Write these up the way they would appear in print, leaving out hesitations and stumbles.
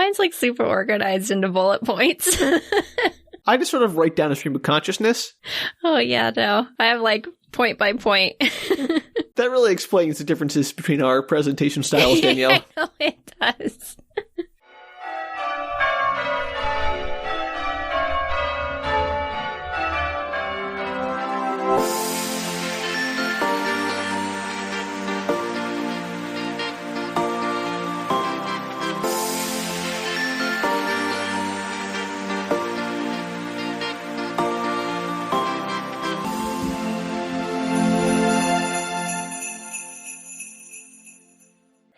Mine's like super organized into bullet points. I just sort of write down a stream of consciousness. Oh, yeah, no. I have like point by point. That really explains the differences between our presentation styles, Danielle. I know it does.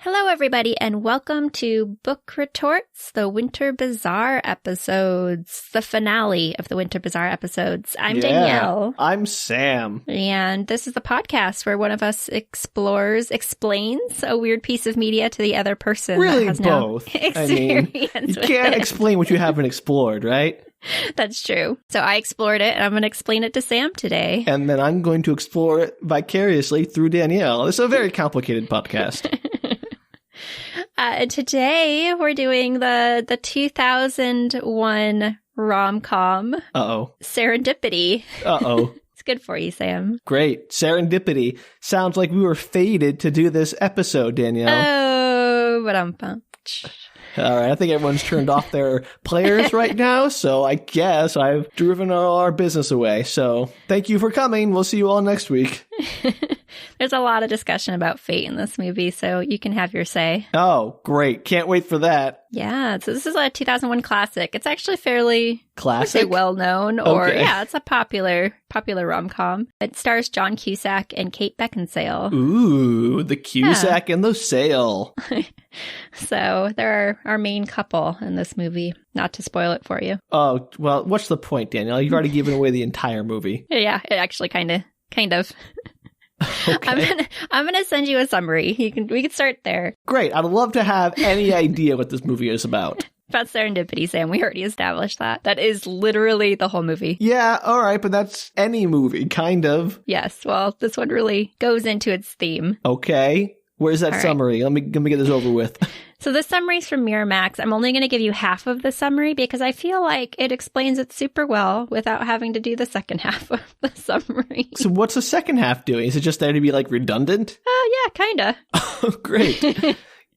Hello, everybody, and welcome to Book Retorts, the Winter Bazaar episodes, the finale of the Winter Bazaar episodes. I'm Danielle. I'm Sam. And this is the podcast where one of us explains a weird piece of media to the other person. Really, that has both. No experience you with can't it. explain what you haven't explored, right? That's true. So I explored it, and I'm going to explain it to Sam today. And then I'm going to explore it vicariously through Danielle. It's a very complicated podcast. And today we're doing the 2001 rom-com. Uh-oh. Serendipity. Uh-oh. It's good for you, Sam. Great. Serendipity. Sounds like we were fated to do this episode, Danielle. Oh, but I'm pumped. All right. I think everyone's turned off their players right now, so I guess I've driven all our business away. So thank you for coming. We'll see you all next week. There's a lot of discussion about fate in this movie, so you can have your say. Oh, great. Can't wait for that. Yeah, so this is a 2001 classic. It's actually fairly Classic? well-known, or Okay. yeah, it's a popular rom-com. It stars John Cusack and Kate Beckinsale. Ooh, the Cusack and the Sale. So they're our main couple in this movie. Not to spoil it for you. Oh, well, what's the point, Danielle? You've already given away the entire movie. Yeah, it actually kind of. Okay. I'm gonna send you a summary. We can start there. Great. I'd love to have any idea what this movie is about. About serendipity, Sam. We already established that. That is literally the whole movie. Yeah, all right, but that's any movie, kind of. Yes, well, this one really goes into its theme. Okay. Where's that All right. summary? Let me get this over with. So the summary's from Miramax. I'm only going to give you half of the summary because I feel like it explains it super well without having to do the second half of the summary. So what's the second half doing? Is it just there to be, like, redundant? Oh, yeah, kind of. Oh, great.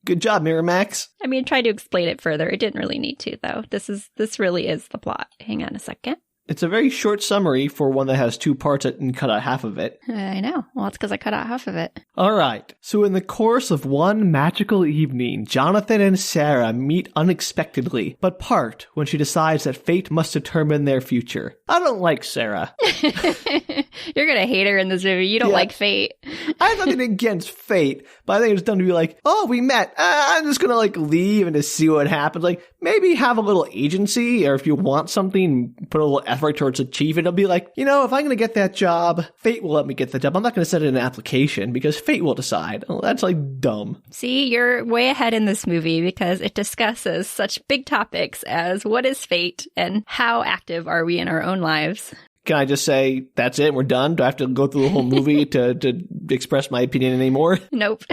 Good job, Miramax. I mean, try to explain it further. It didn't really need to, though. This really is the plot. Hang on a second. It's a very short summary for one that has two parts and cut out half of it. I know. Well, it's because I cut out half of it. All right. So in the course of one magical evening, Jonathan and Sarah meet unexpectedly, but part when she decides that fate must determine their future. I don't like Sarah. You're going to hate her in this movie. You don't Yeah. like fate. I have nothing against fate, but I think it's done to be like, oh, we met. I'm just going to like leave and just see what happens. Like maybe have a little agency, or if you want something, put a little effort towards achieving it. It'll be like, you know, if I'm going to get that job, fate will let me get the job. I'm not going to send in an application because fate will decide. Oh, that's like dumb. See, you're way ahead in this movie because it discusses such big topics as what is fate and how active are we in our own lives. Can I just say, that's it, we're done? Do I have to go through the whole movie to express my opinion anymore? Nope.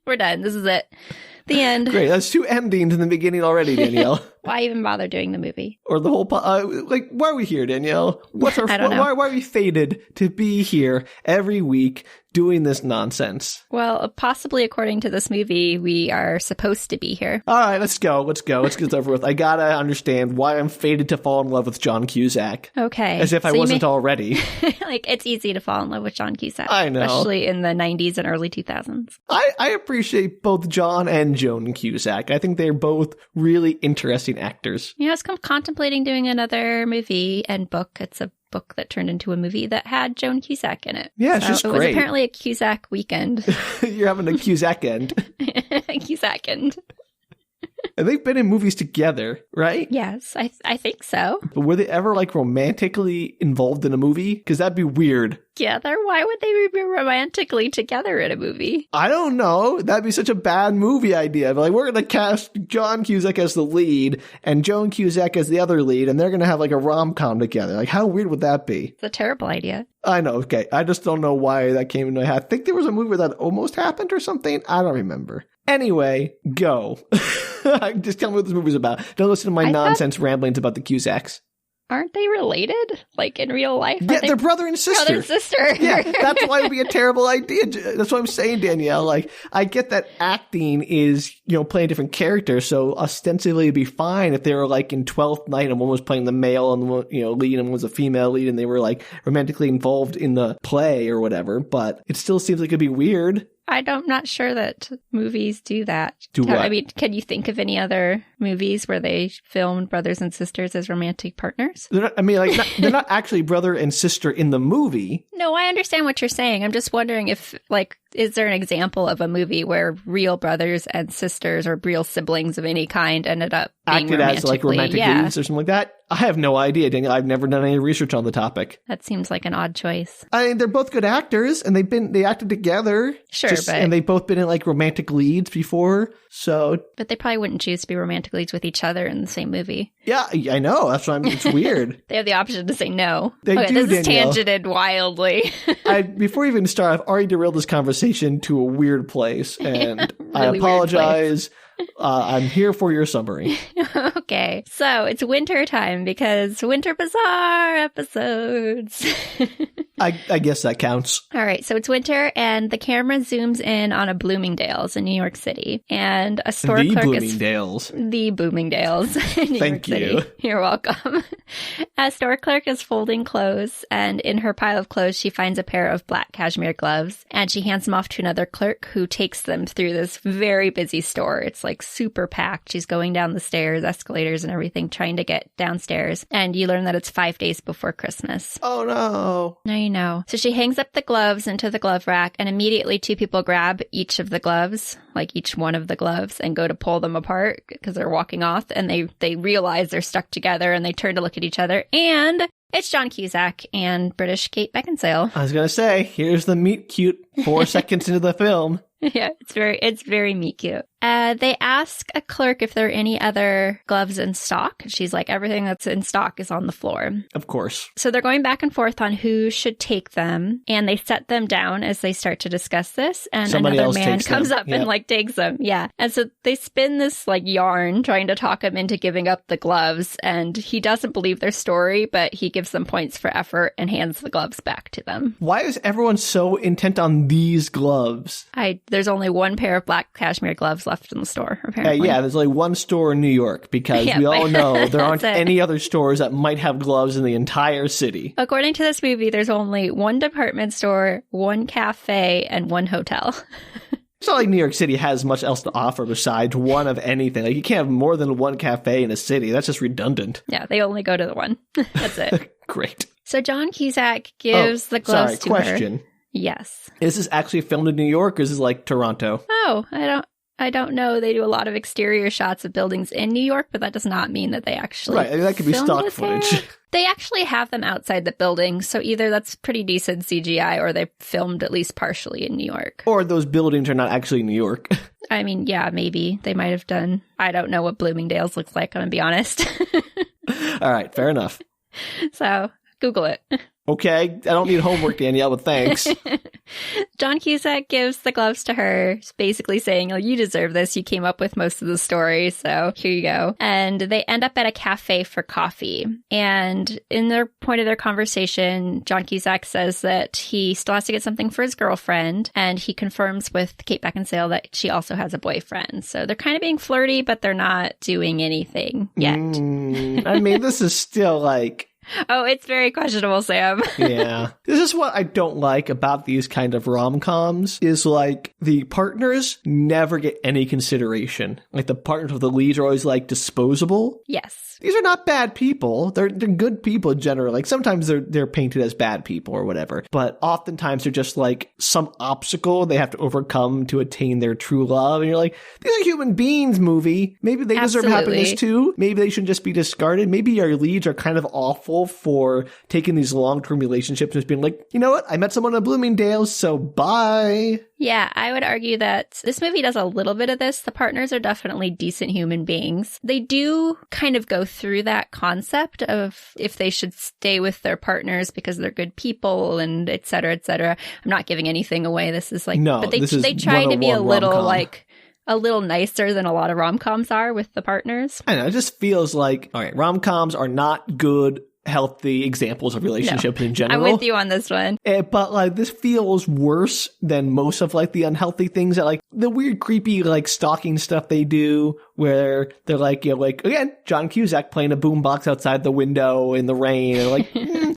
We're done. This is it. The end. Great, that's two endings in the beginning already, Danielle. Why even bother doing the movie? Or the whole, like, why are we here, Danielle? I don't know. Why are we fated to be here every week doing this nonsense? Well, possibly according to this movie, we are supposed to be here. All right, let's go. Let's get this over with. I gotta understand why I'm fated to fall in love with John Cusack. Okay. As if I wasn't already. Like, it's easy to fall in love with John Cusack. I know. Especially in the 90s and early 2000s. I appreciate both John and Joan Cusack. I think they're both really interesting actors. You know, I was contemplating doing another movie and book. It's a book that turned into a movie that had Joan Cusack in it. Yeah, she's It was great. apparently a Cusack weekend. You're having a Cusack end. Cusack end. And they've been in movies together, right? Yes, I think so. But were they ever, like, romantically involved in a movie? Because that'd be weird. Together? Why would they be romantically together in a movie? I don't know. That'd be such a bad movie idea. But, like, we're going to cast John Cusack as the lead and Joan Cusack as the other lead, and they're going to have, like, a rom-com together. Like, how weird would that be? It's a terrible idea. I know, okay. I just don't know why that came into my head. I think there was a movie where that almost happened or something. I don't remember. Anyway, go. Just tell me what this movie's about. Don't listen to my nonsense ramblings about the Cusacks. Aren't they related? Like in real life? Yeah, they're brother and sister. Brother and sister. Yeah, that's why it would be a terrible idea. That's what I'm saying, Danielle. Like, I get that acting is, playing different characters, so ostensibly it'd be fine if they were like in 12th Night and one was playing the male and one, lead and one was a female lead and they were like romantically involved in the play or whatever, but it still seems like it'd be weird. I'm not sure that movies do that. Do what? I mean, can you think of any other movies where they filmed brothers and sisters as romantic partners? They're not actually brother and sister in the movie. No, I understand what you're saying. I'm just wondering if, is there an example of a movie where real brothers and sisters or real siblings of any kind ended up being acted as romantic leads or something like that? I have no idea, Daniel. I've never done any research on the topic. That seems like an odd choice. I mean, they're both good actors, and they acted together. Sure, and they've both been in romantic leads before. So, but they probably wouldn't choose to be romantic leads with each other in the same movie. Yeah, I know. That's why it's weird. They have the option to say no. They do, this Danielle. is tangented wildly. Before we even start, I've already derailed this conversation to a weird place, and really I apologize. I'm here for your summary. Okay, so it's winter time because Winter Bazaar episodes. I guess that counts. All right, so it's winter and the camera zooms in on a Bloomingdale's in New York City, and a store clerk the Bloomingdale's in New Thank York you. City. You're welcome. A store clerk is folding clothes, and in her pile of clothes, she finds a pair of black cashmere gloves, and she hands them off to another clerk who takes them through this very busy store. It's super packed. She's going down the stairs, escalators and everything, trying to get downstairs. And you learn that it's 5 days before Christmas. Oh no. Now you know. So she hangs up the gloves into the glove rack, and immediately 2 people grab each of the gloves, each one of the gloves, and go to pull them apart because they're walking off, and they realize they're stuck together, and they turn to look at each other, and it's John Cusack and British Kate Beckinsale. I was going to say, here's the meet cute 4 seconds into the film. Yeah, it's very meet cute. They ask a clerk if there are any other gloves in stock. She's like, everything that's in stock is on the floor. Of course. So they're going back and forth on who should take them, and they set them down as they start to discuss this, and somebody another else man comes up and takes them. Yeah. And so they spin this yarn trying to talk him into giving up the gloves, and he doesn't believe their story, but he gives them points for effort and hands the gloves back to them. Why is everyone so intent on these gloves? There's only one pair of black cashmere gloves left in the store, apparently. Yeah, there's only one store in New York because we all know there aren't any other stores that might have gloves in the entire city. According to this movie, there's only one department store, one cafe, and one hotel. It's not like New York City has much else to offer besides one of anything. You can't have more than one cafe in a city. That's just redundant. Yeah, they only go to the one. That's it. Great. So John Cusack gives the gloves to question. her. Yes. Is this actually filmed in New York, or is this Toronto? Oh, I don't know. They do a lot of exterior shots of buildings in New York, but that does not mean that they actually that could be stock footage. They actually have them outside the building, so either that's pretty decent CGI or they filmed at least partially in New York. Or those buildings are not actually New York. I mean, yeah, maybe. They might have done. I don't know what Bloomingdale's looks like, I'm going to be honest. All right, fair enough. So, Google it. Okay, I don't need homework, Danielle, but thanks. John Cusack gives the gloves to her, basically saying, you deserve this. You came up with most of the story, so here you go. And they end up at a cafe for coffee. And in their point of their conversation, John Cusack says that he still has to get something for his girlfriend, and he confirms with Kate Beckinsale that she also has a boyfriend. So they're kind of being flirty, but they're not doing anything yet. I mean, this is still Oh, it's very questionable, Sam. Yeah. This is what I don't like about these kind of rom-coms is the partners never get any consideration. The partners of the leads are always disposable. Yes. These are not bad people. They're good people generally. Sometimes they're painted as bad people or whatever, but oftentimes they're just some obstacle they have to overcome to attain their true love. And you're like, these are human beings, movie. Maybe they deserve happiness too. Maybe they shouldn't just be discarded. Maybe our leads are kind of awful for taking these long-term relationships and just being you know what? I met someone at Bloomingdale's, so bye. Yeah, I would argue that this movie does a little bit of this. The partners are definitely decent human beings. They do kind of go through that concept of if they should stay with their partners because they're good people and et cetera, et cetera. I'm not giving anything away. This is no, but they this is try to be a little rom-com. a little nicer than a lot of rom-coms are with the partners. I know, it just feels like, all right, rom-coms are not good, healthy examples of relationships in general. I'm with you on this one. But like this feels worse than most of like the unhealthy things that like the weird creepy like stalking stuff they do where they're like, you know, like again, John Cusack playing a boombox outside the window in the rain and like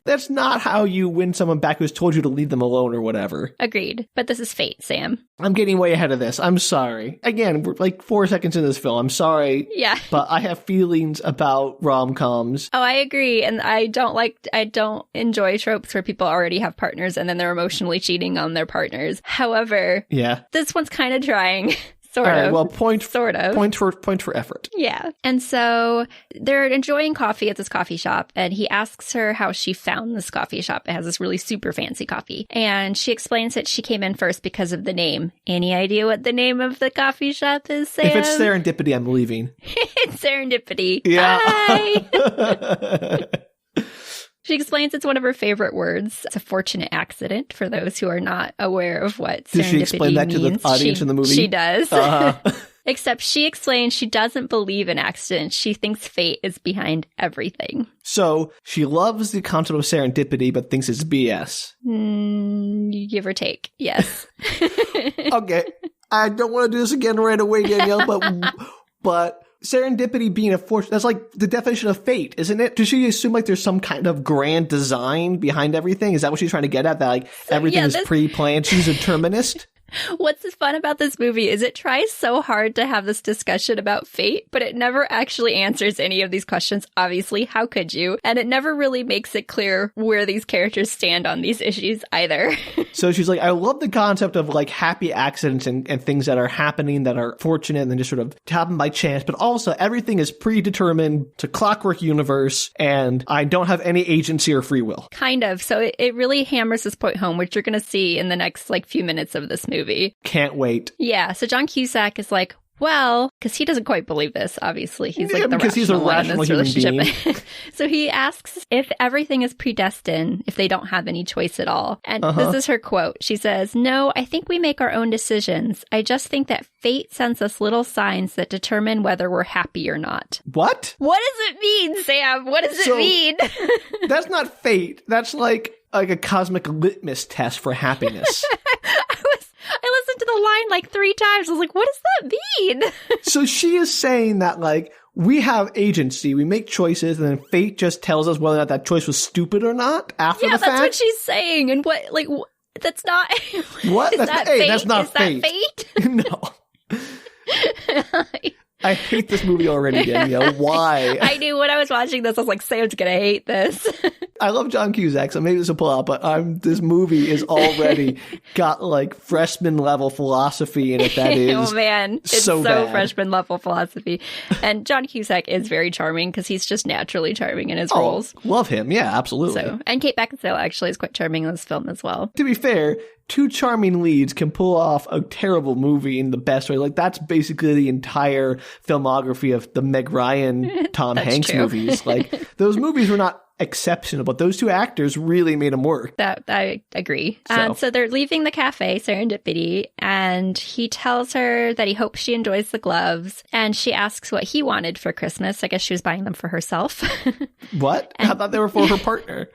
that's not how you win someone back who's told you to leave them alone or whatever. Agreed. But this is fate, Sam. I'm getting way ahead of this. I'm sorry. Again, we're like 4 seconds into this film. I'm sorry. Yeah. But I have feelings about rom-coms. Oh, I agree. And I don't enjoy tropes where people already have partners and then they're emotionally cheating on their partners. However, yeah, this one's kind of trying. Sort of. Well, point for effort. Yeah. And so they're enjoying coffee at this coffee shop, and he asks her how she found this coffee shop. It has this really super fancy coffee. And she explains that she came in first because of the name. Any idea what the name of the coffee shop is, Sam? If it's Serendipity, I'm leaving. It's Serendipity. Yeah. Bye. She explains it's one of her favorite words. It's a fortunate accident for those who are not aware of what serendipity means. Does she explain that to the audience in the movie? She does. Uh-huh. Except she explains she doesn't believe in accidents. She thinks fate is behind everything. So she loves the concept of serendipity, but thinks it's BS. Give or take. Yes. Okay. I don't want to do this again right away, Danielle, but serendipity being a fortune, that's like the definition of fate, isn't it? Does she assume like there's some kind of grand design behind everything? Is that what she's trying to get at? That like everything is pre-planned? She's a determinist? What's fun about this movie is it tries so hard to have this discussion about fate, but it never actually answers any of these questions. Obviously, how could you? And it never really makes it clear where these characters stand on these issues either. So she's like, I love the concept of like happy accidents and things that are happening that are fortunate and then just sort of happen by chance, but also everything is predetermined to clockwork universe and I don't have any agency or free will. Kind of. So it really hammers this point home, which you're going to see in the next like few minutes of this movie. Can't wait. Yeah. So John Cusack is like, well, because he doesn't quite believe this, obviously. He's like the because he's a rational human being. So he asks if everything is predestined, if they don't have any choice at all. And this is her quote. She says, "No, I think we make our own decisions. I just think that fate sends us little signs that determine whether we're happy or not." What? What does it mean, Sam? What does it mean? That's not fate. That's like a cosmic litmus test for happiness. I listened to the line like 3 times. I was like, what does that mean? So she is saying that like we have agency, we make choices, and then fate just tells us whether or not that choice was stupid or not after the fact? Yeah, that's what she's saying. And what, like, that's not... What? Is that fate? That's not is fate. That fate? No. I hate this movie already, Danielle. Why? I knew when I was watching this, I was like, Sam's gonna hate this. I love John Cusack, so maybe this will pull out, but this movie is already got like freshman level philosophy in it that is oh man, it's so bad. Freshman level philosophy. And John Cusack is very charming because he's just naturally charming in his roles. Love him, yeah, absolutely. So, and Kate Beckinsale actually is quite charming in this film as well. To be fair, 2 charming leads can pull off a terrible movie in the best way. Like, that's basically the entire filmography of the Meg Ryan, Tom Hanks true. movies. Like, those movies were not exceptional, but those 2 actors really made them work. That I agree. So. So they're leaving the cafe, Serendipity, and he tells her that he hopes she enjoys the gloves, and she asks what he wanted for Christmas. I guess she was buying them for herself. What? I thought they were for her partner.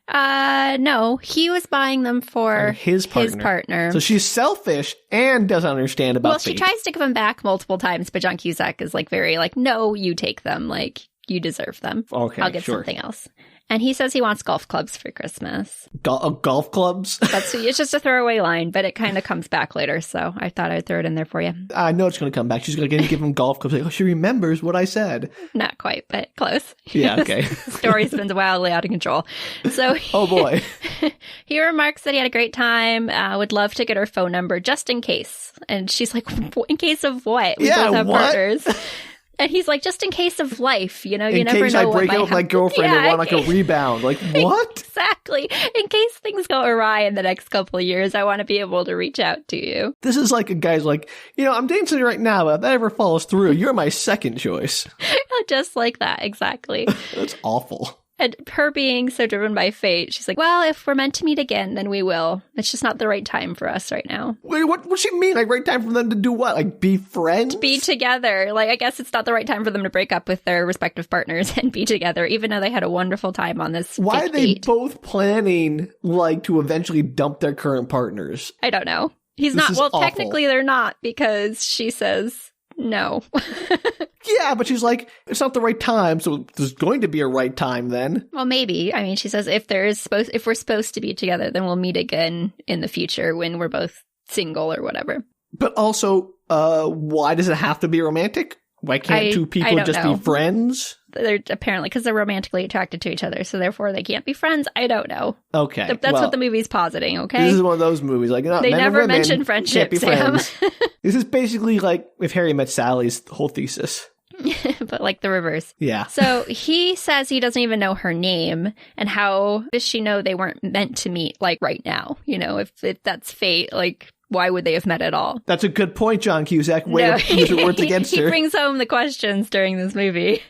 No, he was buying them for his partner. So she's selfish and doesn't understand about fate. She tries to give them back multiple times, but John Cusack is like very like, no, you take them. Like, you deserve them. Okay, I'll get something else. And he says he wants golf clubs for Christmas. Golf clubs? It's just a throwaway line, but it kind of comes back later. So I thought I'd throw it in there for you. I know it's going to come back. She's going to give him golf clubs. Like, oh, she remembers what I said. Not quite, but close. Yeah, okay. Story's been wildly out of control. So oh boy. He remarks that he had a great time, would love to get her phone number just in case. And she's like, in case of what? We both have partners. And he's like, just in case of life, you know, you never know what might happen. In case I break up with my girlfriend and want like a rebound. Like, what? Exactly. In case things go awry in the next couple of years, I want to be able to reach out to you. This is like a guy's like, you know, I'm dating somebody right now, but if that ever falls through, you're my second choice. Just like that, exactly. That's awful. And her being so driven by fate, she's like, well, if we're meant to meet again, then we will. It's just not the right time for us right now. Wait, what she mean? Like, right time for them to do what? Like, be friends? To be together. Like, I guess it's not the right time for them to break up with their respective partners and be together, even though they had a wonderful time on this Why fake are they date. both planning, like, to eventually dump their current partners? I don't know. He's This not. is Well, awful. technically they're not, because she says no. Yeah, but she's like, it's not the right time, so there's going to be a right time then. Well, maybe. I mean, she says if we're supposed to be together, then we'll meet again in the future when we're both single or whatever. But also, why does it have to be romantic? Why can't two people just be friends? They're apparently because they're romantically attracted to each other, so therefore they can't be friends. I don't know. Okay, That's what the movie's positing. Okay, this is one of those movies. Like, no, they men and never women mention friendship, can't be Sam. friends. This is basically like if Harry met Sally's whole thesis. But like the reverse. Yeah. So he says he doesn't even know her name, and how does she know they weren't meant to meet like right now? You know, if that's fate, like why would they have met at all? That's a good point, John Cusack. Way to use your words against her. He brings home the questions during this movie.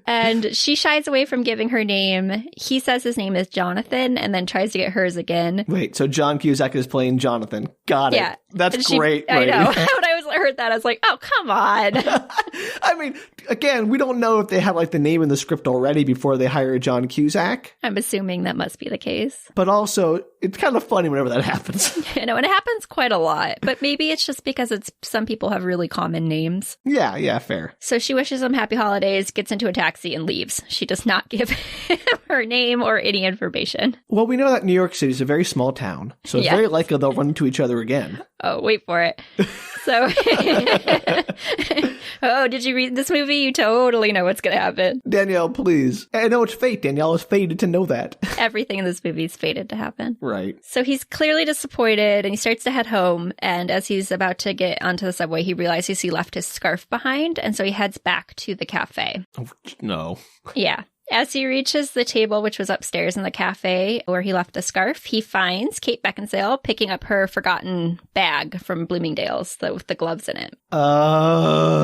And she shies away from giving her name. He says his name is Jonathan and then tries to get hers again. Wait, so John Cusack is playing Jonathan. Got it. Yeah. That's great. I know. Right? When I heard that, I was like, oh, come on. I mean, again, we don't know if they had like the name in the script already before they hired John Cusack. I'm assuming that must be the case. But also, it's kind of funny whenever that happens. You know, and it happens quite a lot. But maybe it's just because some people have really common names. Yeah, fair. So she wishes him happy holidays, gets into a taxi, and leaves. She does not give him her name or any information. Well, we know that New York City is a very small town, so it's very likely they'll run into each other again. Oh, wait for it. So, oh, did you read this movie? You totally know what's going to happen. Danielle, please. I know it's fate. Danielle is fated to know that. Everything in this movie is fated to happen. Right. So he's clearly disappointed, and he starts to head home. And as he's about to get onto the subway, he realizes he left his scarf behind. And so he heads back to the cafe. Oh, no. Yeah. As he reaches the table, which was upstairs in the cafe where he left the scarf, he finds Kate Beckinsale picking up her forgotten bag from Bloomingdale's with the gloves in it.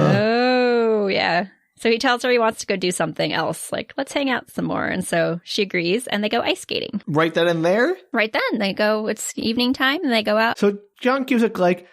Oh, yeah. So he tells her he wants to go do something else, like, let's hang out some more. And so she agrees, and they go ice skating. Right then and there? Right then. They go, it's evening time, and they go out. So John Cusack like,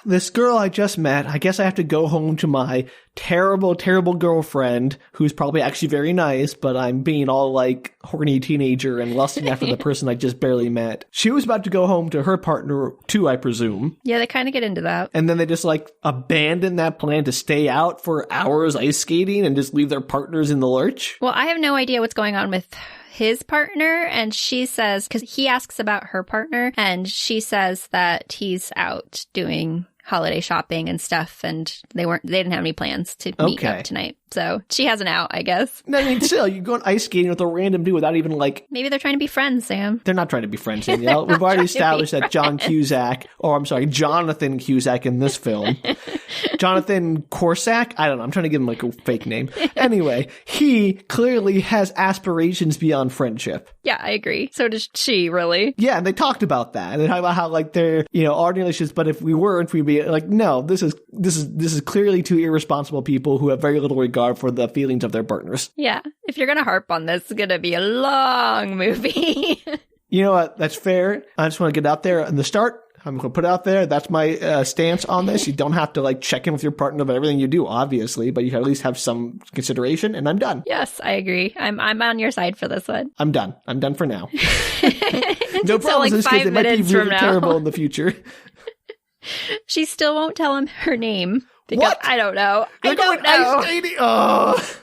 this girl I just met, I guess I have to go home to my terrible, terrible girlfriend, who's probably actually very nice, but I'm being all like horny teenager and lusting after the person I just barely met. She was about to go home to her partner too, I presume. Yeah, they kind of get into that. And then they just like abandon that plan to stay out for hours ice skating and just leave their partners in the lurch. Well, I have no idea what's going on with his partner, and she says, because he asks about her partner, and she says that he's out doing holiday shopping and stuff, and they didn't have any plans to meet up tonight. So she has an out, I guess. I mean, still, you go on ice skating with a random dude without even like... Maybe they're trying to be friends, Sam. They're not trying to be friends, Danielle. We've already established that Jonathan Cusack in this film. Jonathan Cusack? I don't know. I'm trying to give him like a fake name. Anyway, he clearly has aspirations beyond friendship. Yeah, I agree. So does she, really. Yeah, and they talked about that. And they talked about how like they're, ordinary relationships, but if we weren't, we'd be like, no, this is clearly two irresponsible people who have very little regard for the feelings of their partners. Yeah. If you're going to harp on this, it's going to be a long movie. You know what? That's fair. I just want to get out there in the start. I'm going to put it out there. That's my stance on this. You don't have to like check in with your partner about everything you do, obviously, but you can at least have some consideration, and I'm done. Yes, I agree. I'm on your side for this one. I'm done. I'm done for now. No problem. Like 5 it might be really now. terrible in the future. She still won't tell him her name. Because, what? I don't know. They're going ice skating? Oh.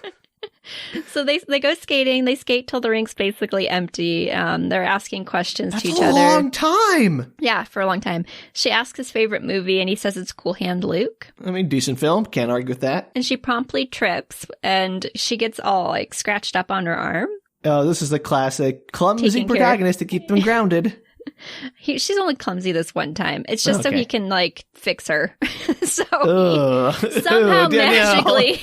So they go skating. They skate till the rink's basically empty. They're asking questions to each other. That's a long time. Yeah, for a long time. She asks his favorite movie, and he says it's Cool Hand Luke. I mean, decent film. Can't argue with that. And she promptly trips, and she gets all like scratched up on her arm. Oh, this is the classic clumsy protagonist to keep them grounded. She's only clumsy this one time. It's just so he can like fix her. So somehow magically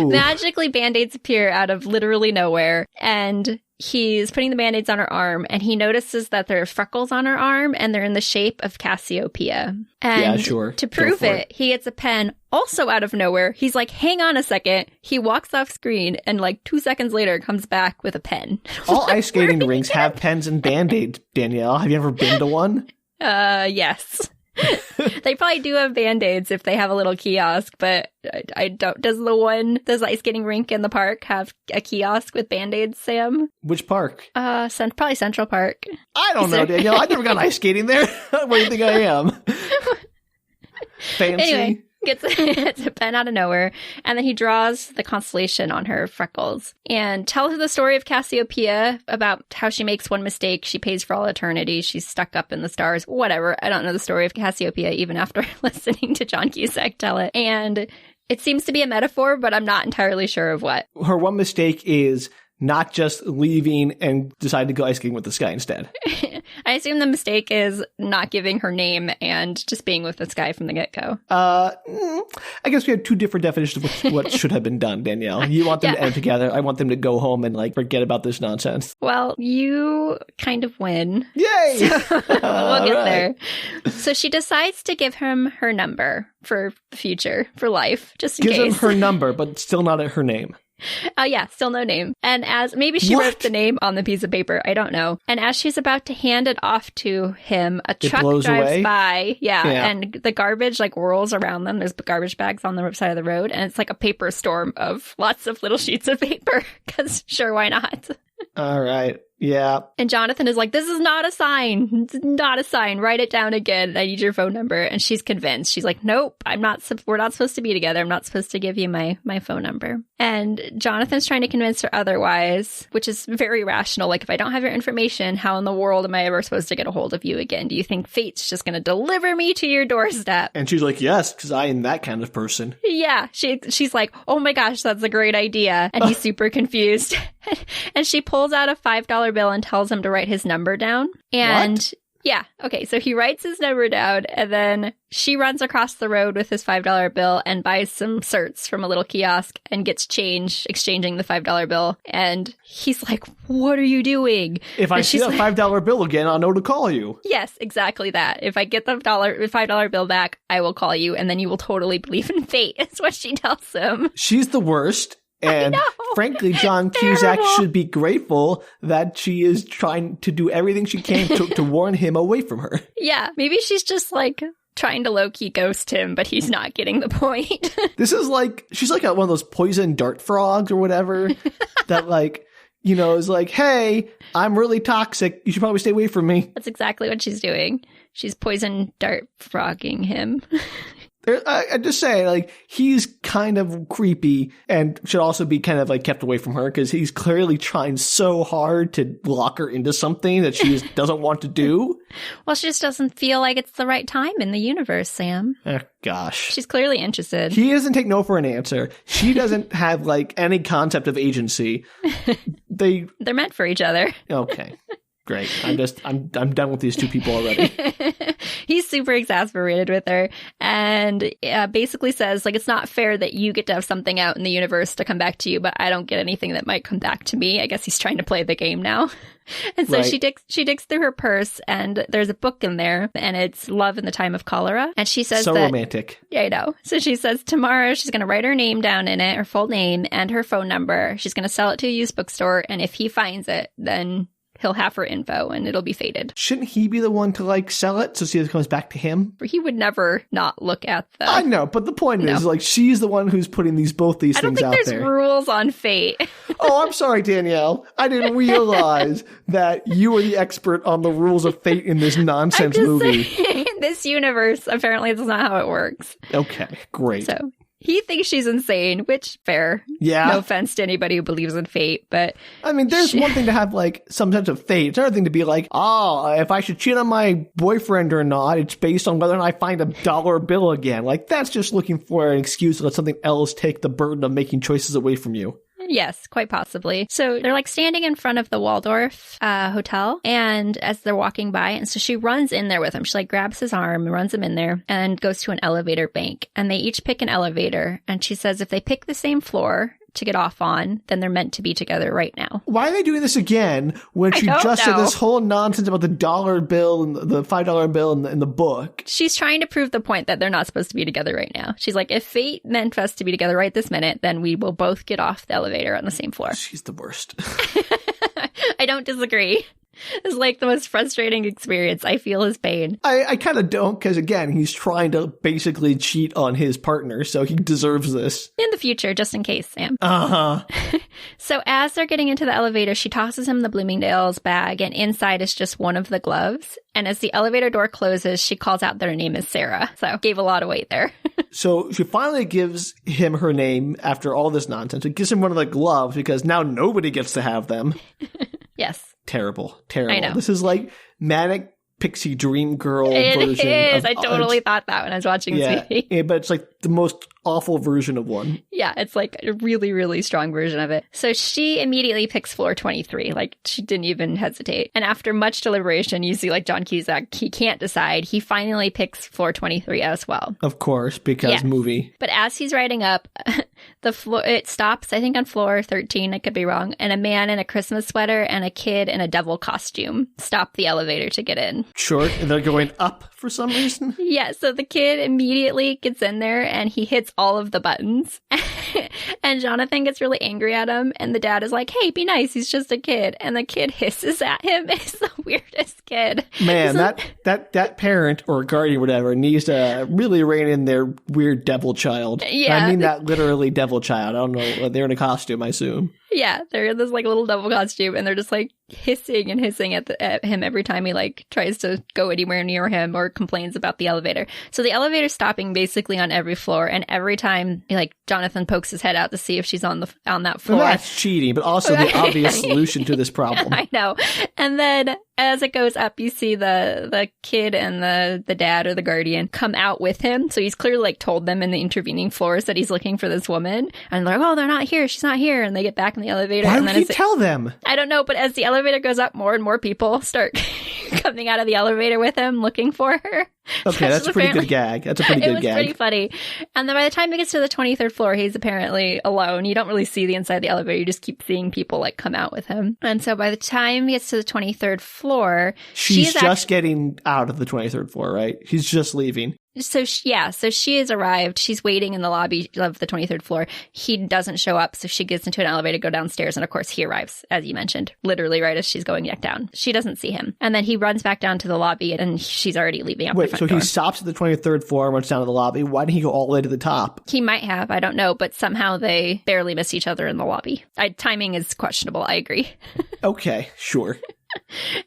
Magically, Band-Aids appear out of literally nowhere, and he's putting the Band-Aids on her arm, and he notices that there are freckles on her arm, and they're in the shape of Cassiopeia. And yeah, sure. To prove it, he gets a pen also out of nowhere. He's like, hang on a second. He walks off screen, and like 2 seconds later comes back with a pen. All ice skating rinks have pens and Band-Aids, Danielle. Have you ever been to one? Yes. They probably do have Band-Aids if they have a little kiosk, but I don't. Does the ice skating rink in the park have a kiosk with Band-Aids, Sam? Which park? Probably Central Park. I don't know, Danielle. I've never gone ice skating there. Where do you think I am? Fancy? Anyway, gets a pen out of nowhere, and then he draws the constellation on her freckles and tells her the story of Cassiopeia, about how she makes one mistake, she pays for all eternity, she's stuck up in the stars, whatever. I don't know the story of Cassiopeia even after listening to John Cusack tell it. And it seems to be a metaphor, but I'm not entirely sure of what. Her one mistake is not just leaving and deciding to go ice skating with this guy instead. I assume the mistake is not giving her name and just being with this guy from the get-go. I guess we have two different definitions of what should have been done, Danielle. You want them to end together. I want them to go home and like forget about this nonsense. Well, you kind of win. Yay! So, we'll get there. So she decides to give him her number for the future, for life, just in case. Gives him her number, but still not her name. Yeah, still no name. And as maybe she wrote the name on the piece of paper, I don't know. And as she's about to hand it off to him, a truck drives away by. Yeah, and the garbage like whirls around them. There's garbage bags on the side of the road, and it's like a paper storm of lots of little sheets of paper. Because sure, why not? All right. Yeah. And Jonathan is like, this is not a sign. It's not a sign. Write it down again. I need your phone number. And she's convinced. She's like, nope, we're not supposed to be together. I'm not supposed to give you my phone number. And Jonathan's trying to convince her otherwise, which is very rational. Like, if I don't have your information, how in the world am I ever supposed to get a hold of you again? Do you think fate's just going to deliver me to your doorstep? And she's like, yes, because I am that kind of person. Yeah. She's like, oh my gosh, that's a great idea. And he's super confused. And she pulls out a $5 bill and tells him to write his number down. And what? Yeah, okay, so he writes his number down, and then she runs across the road with his $5 bill and buys some certs from a little kiosk and gets change, exchanging the $5 bill. And he's like, what are you doing? If I see that $5 bill again, I'll know to call you. Yes, exactly that. If I get the $5 bill back, I will call you, and then you will totally believe in fate, is what she tells him. She's the worst. And frankly, John Cusack should be grateful that she is trying to do everything she can to warn him away from her. Yeah, maybe she's just like trying to low-key ghost him, but he's not getting the point. This is like, she's like one of those poison dart frogs or whatever that like, you know, is like, hey, I'm really toxic. You should probably stay away from me. That's exactly what she's doing. She's poison dart frogging him. I just say, like, he's kind of creepy and should also be kind of, like, kept away from her because he's clearly trying so hard to lock her into something that she just doesn't want to do. Well, she just doesn't feel like it's the right time in the universe, Sam. Oh, gosh. She's clearly interested. He doesn't take no for an answer. She doesn't have, like, any concept of agency. They're meant for each other. Okay. Great. I'm done with these two people already. He's super exasperated with her and basically says, like, it's not fair that you get to have something out in the universe to come back to you, but I don't get anything that might come back to me. I guess he's trying to play the game now. And so she digs through her purse and there's a book in there and it's Love in the Time of Cholera. And she says so romantic. Yeah, I know. So she says tomorrow she's going to write her name down in it, her full name and her phone number. She's going to sell it to a used bookstore. And if he finds it, then he'll have her info and it'll be fated. Shouldn't he be the one to like sell it so see if it comes back to him? He would never not look at the... I know, but the point is like she's the one who's putting both these things out there. I don't think there's rules on fate. Oh, I'm sorry, Danielle. I didn't realize that you were the expert on the rules of fate in this nonsense movie. Saying, in this universe, apparently that's not how it works. Okay, great. So he thinks she's insane, which, fair. Yeah. No offense to anybody who believes in fate, but... I mean, there's one thing to have, like, some sense of fate. It's another thing to be like, if I should cheat on my boyfriend or not, it's based on whether or not I find $1 bill again. Like, that's just looking for an excuse to let something else take the burden of making choices away from you. Yes, quite possibly. So they're like standing in front of the Waldorf hotel, and as they're walking by, and so she runs in there with him. She like grabs his arm and runs him in there and goes to an elevator bank, and they each pick an elevator, and she says if they pick the same floor to get off on, then they're meant to be together right now. Why are they doing this again when she just said this whole nonsense about the dollar bill and the $5 bill in the book? She's trying to prove the point that they're not supposed to be together right now. She's like, if fate meant for us to be together right this minute, then we will both get off the elevator on the same floor. She's the worst. I don't disagree. It's like the most frustrating experience. I feel his pain. I kind of don't, because again, he's trying to basically cheat on his partner, so he deserves this. In the future, just in case, Sam. Uh-huh. So as they're getting into the elevator, she tosses him the Bloomingdale's bag, and inside is just one of the gloves. And as the elevator door closes, she calls out that her name is Sarah. So gave a lot of weight there. So she finally gives him her name after all this nonsense. It gives him one of the gloves because now nobody gets to have them. Yes. Terrible. I know. This is like manic pixie dream girl version. It is. I totally thought that when I was watching this movie. Yeah, but it's like the most awful version of one. Yeah, it's like a really, really strong version of it. So she immediately picks floor 23. Like, she didn't even hesitate. And after much deliberation, you see like John Cusack, he can't decide. He finally picks floor 23 as well. Of course, because movie. But as he's riding up, the floor, it stops, I think on floor 13, I could be wrong, and a man in a Christmas sweater and a kid in a devil costume stop the elevator to get in. Sure, and they're going up for some reason? Yeah, so the kid immediately gets in there and he hits all of the buttons. And Jonathan gets really angry at him, and the dad is like, hey, be nice, he's just a kid. And the kid hisses at him. It's the weirdest kid. Man, that parent or guardian or whatever needs to really rein in their weird devil child. Yeah. I mean that literally devil child. I don't know. They're in a costume, I assume. Yeah, they're in this like little devil costume, and they're just like hissing at him every time he like tries to go anywhere near him or complains about the elevator. So the elevator's stopping basically on every floor, and every time like Jonathan pokes his head out to see if she's on that floor. Well, that's cheating, but also the obvious solution to this problem. I know. And then as it goes up, you see the kid and the dad or the guardian come out with him. So he's clearly like told them in the intervening floors that he's looking for this woman. And they're like, oh, they're not here. She's not here. And they get back in the elevator. Why and would then he tell them? I don't know. But as the elevator goes up, more and more people start coming out of the elevator with him looking for her. Okay, that's a pretty good gag. That's a pretty good gag. It was pretty funny. And then by the time he gets to the 23rd floor, he's apparently alone. You don't really see the inside of the elevator. You just keep seeing people like come out with him. And so by the time he gets to the 23rd floor, she's just getting out of the 23rd floor, right? She's just leaving. So she has arrived. She's waiting in the lobby of the 23rd floor. He doesn't show up, so she gets into an elevator, go downstairs, and of course he arrives, as you mentioned, literally right as she's going back down. She doesn't see him. And then he runs back down to the lobby, and she's already leaving out the front door. He stops at the 23rd floor and runs down to the lobby. Why didn't he go all the way to the top? He might have. I don't know, but somehow they barely miss each other in the lobby. Timing is questionable. I agree. Okay, sure.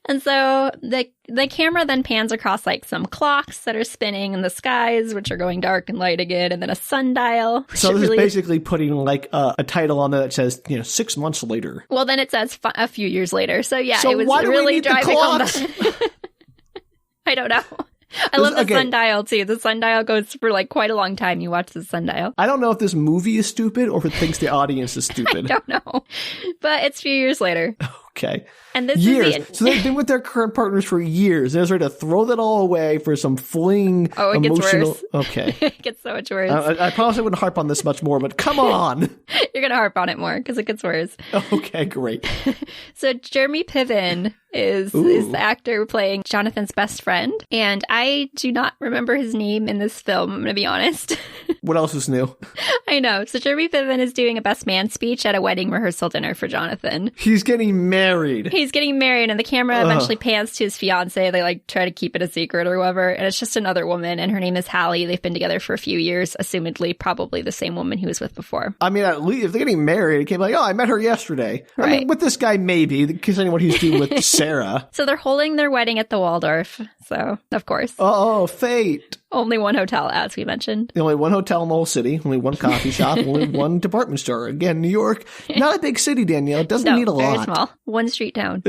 And so the camera then pans across like some clocks that are spinning in the skies, which are going dark and light again, and then a sundial. So this is basically putting like a title on there that says, 6 months later. Well, then it says a few years later. So yeah, so it was why do really we need driving the clocks? I don't know. I love the sundial, too. The sundial goes for, like, quite a long time. You watch the sundial. I don't know if this movie is stupid or if it thinks the audience is stupid. I don't know. But it's a few years later. Okay. And this years. is So they've been with their current partners for years. They're ready to throw that all away for some fling emotional... gets worse. Okay. It gets so much worse. I promise I wouldn't harp on this much more, but come on. You're going to harp on it more because it gets worse. Okay, great. So Jeremy Piven is the actor playing Jonathan's best friend. And I do not remember his name in this film, I'm going to be honest. What else is new? I know. So Jeremy Piven is doing a best man speech at a wedding rehearsal dinner for Jonathan. He's getting married. He's getting married, and the camera eventually pans to his fiance. They like try to keep it a secret or whatever. And it's just another woman, and her name is Hallie. They've been together for a few years, assumedly probably the same woman he was with before. I mean, at least if they're getting married, it came like, I met her yesterday. Right. I mean, with this guy, maybe, considering what he's doing with Sarah. So they're holding their wedding at the Waldorf. So, of course. Oh, fate. Only one hotel, as we mentioned. Only one hotel in the whole city, only one coffee shop, only one department store. Again, New York, not a big city, Danielle. It doesn't need a lot. Very small. One street town.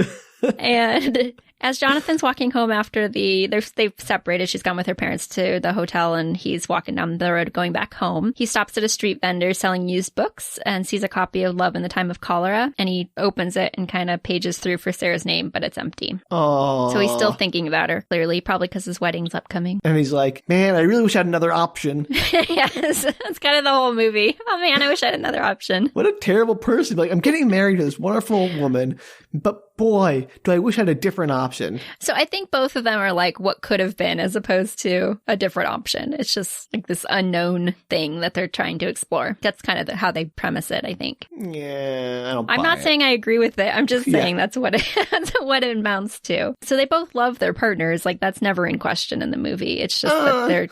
And As Jonathan's walking home after they've separated, she's gone with her parents to the hotel and he's walking down the road going back home. He stops at a street vendor selling used books and sees a copy of Love in the Time of Cholera, and he opens it and kind of pages through for Sarah's name, but it's empty. Oh. So he's still thinking about her, clearly, probably because his wedding's upcoming. And he's like, man, I really wish I had another option. Yes, that's kind of the whole movie. Oh man, I wish I had another option. What a terrible person. Like, I'm getting married to this wonderful woman, but boy, do I wish I had a different option. So I think both of them are like what could have been as opposed to a different option. It's just like this unknown thing that they're trying to explore. That's kind of how they premise it, I think. Yeah, I'm not saying I agree with it. I'm just saying that's what it amounts to. So they both love their partners. Like, that's never in question in the movie. It's just that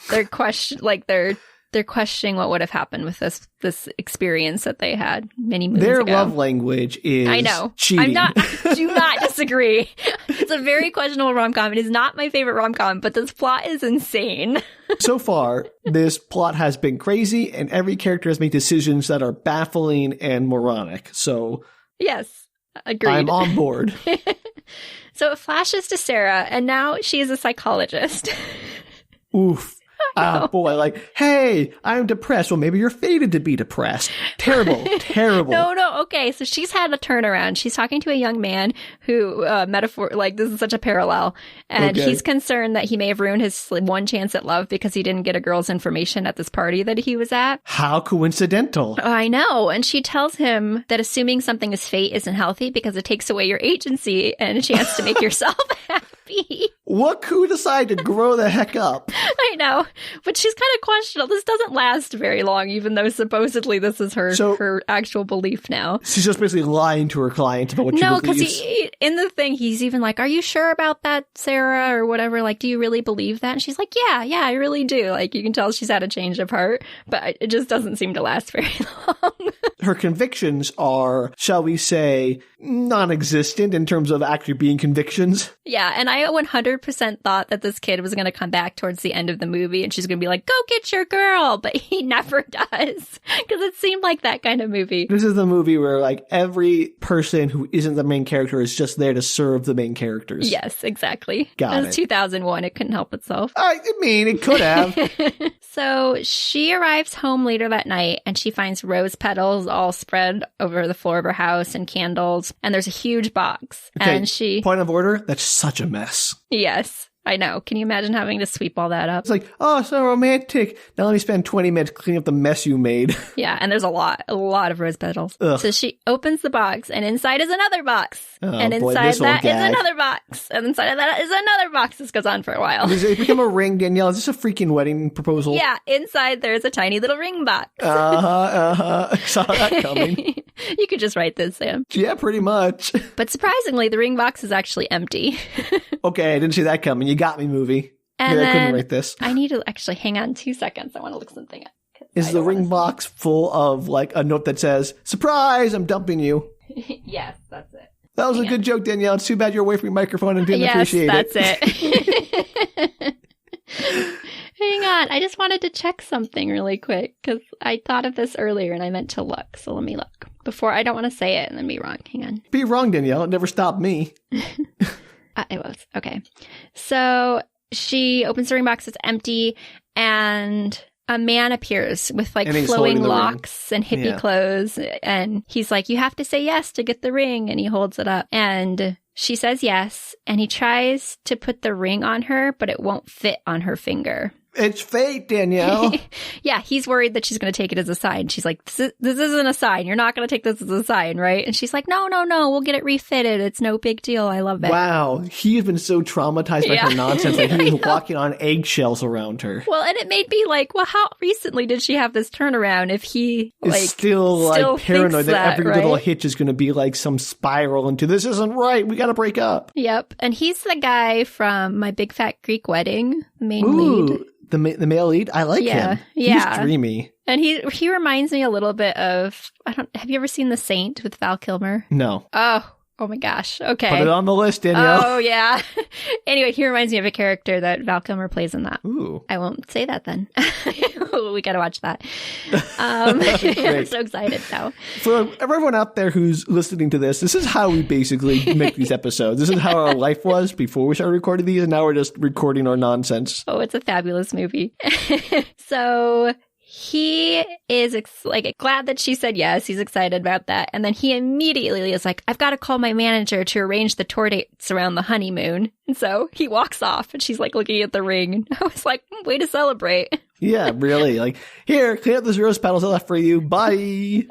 they're questioning what would have happened with this experience that they had many moons ago. Their love language is cheating. I do not disagree. It's a very questionable rom-com. It is not my favorite rom-com, but this plot is insane. So far, this plot has been crazy, and every character has made decisions that are baffling and moronic. So, yes, agreed. I'm on board. So it flashes to Sarah, and now she is a psychologist. Oof. Boy, like, hey, I'm depressed. Well, maybe you're fated to be depressed. Terrible, terrible. No. Okay, so she's had a turnaround. She's talking to a young man who, this is such a parallel. And he's concerned that he may have ruined his one chance at love because he didn't get a girl's information at this party that he was at. How coincidental. I know. And she tells him that assuming something is fate isn't healthy because it takes away your agency and a chance to make yourself happy. What coup decided to grow the heck up? I know. But she's kind of questionable. This doesn't last very long, even though supposedly this is her actual belief now. She's just basically lying to her client about what she believes. No, because in the thing, he's even like, are you sure about that, Sarah, or whatever? Like, do you really believe that? And she's like, yeah, I really do. Like, you can tell she's had a change of heart, but it just doesn't seem to last very long. Her convictions are, shall we say, non-existent in terms of actually being convictions. Yeah, and I 100% thought that this kid was going to come back towards the end of the movie and she's going to be like, go get your girl, but he never does, because it seemed like that kind of movie. This is the movie where, like, every person who isn't the main character is just there to serve the main characters. Yes, exactly. Got it. It was 2001. It couldn't help itself. I mean, it could have. So she arrives home later that night and she finds rose petals all spread over the floor of her house and candles. And there's a huge box. Okay, and point of order, that's such a mess. Yes, I know. Can you imagine having to sweep all that up? It's like, oh, so romantic. Now let me spend 20 minutes cleaning up the mess you made. Yeah, and there's a lot of rose petals. Ugh. So she opens the box, and inside is another box. And inside that is another box. And inside of that is another box. This goes on for a while. Does it become a ring, Danielle? Is this a freaking wedding proposal? Yeah, inside there's a tiny little ring box. Saw that coming. You could just write this, Sam. Yeah, pretty much. But surprisingly, the ring box is actually empty. Okay, I didn't see that coming. You got me, movie. And I couldn't write this. I need to actually hang on 2 seconds. I want to look something up. Is the ring box full of, like, a note that says, surprise, I'm dumping you? Yes, that's it. That was a good joke, Danielle. It's too bad you're away from your microphone and didn't appreciate it. Yes, that's it. Hang on. I just wanted to check something really quick because I thought of this earlier and I meant to look. So let me look. Before, I don't want to say it and then be wrong. Hang on. Be wrong, Danielle. It never stopped me. It was. Okay. So she opens the ring box. It's empty. And a man appears with like flowing locks and hippie clothes. And he's like, you have to say yes to get the ring. And he holds it up. And she says yes. And he tries to put the ring on her, but it won't fit on her finger. It's fate, Danielle. Yeah, he's worried that she's going to take it as a sign. She's like, this isn't a sign. You're not going to take this as a sign, right? And she's like, no. We'll get it refitted. It's no big deal. I love it. Wow. He's been so traumatized by her nonsense that he was walking on eggshells around her. Well, and it made me like, well, how recently did she have this turnaround if he is still paranoid that every little hitch is going to be like some spiral into this isn't right. We got to break up. Yep. And he's the guy from My Big Fat Greek Wedding, the main lead. The male lead? I like him. He's dreamy. And he reminds me a little bit of, have you ever seen The Saint with Val Kilmer? No. Oh, Oh my gosh. Okay. Put it on the list, Danielle. Oh, yeah. Anyway, he reminds me of a character that Val Kilmer plays in that. Ooh. I won't say that then. We got to watch that. I'm so excited now. For everyone out there who's listening to this is how we basically make these episodes. This is how our life was before we started recording these, and now we're just recording our nonsense. Oh, it's a fabulous movie. So he is glad that she said yes. He's excited about that. And then he immediately is like, I've got to call my manager to arrange the tour dates around the honeymoon. And so he walks off and she's like looking at the ring. And I was like, way to celebrate. Yeah, really. Like, here, clean up those rose petals I left for you. Bye.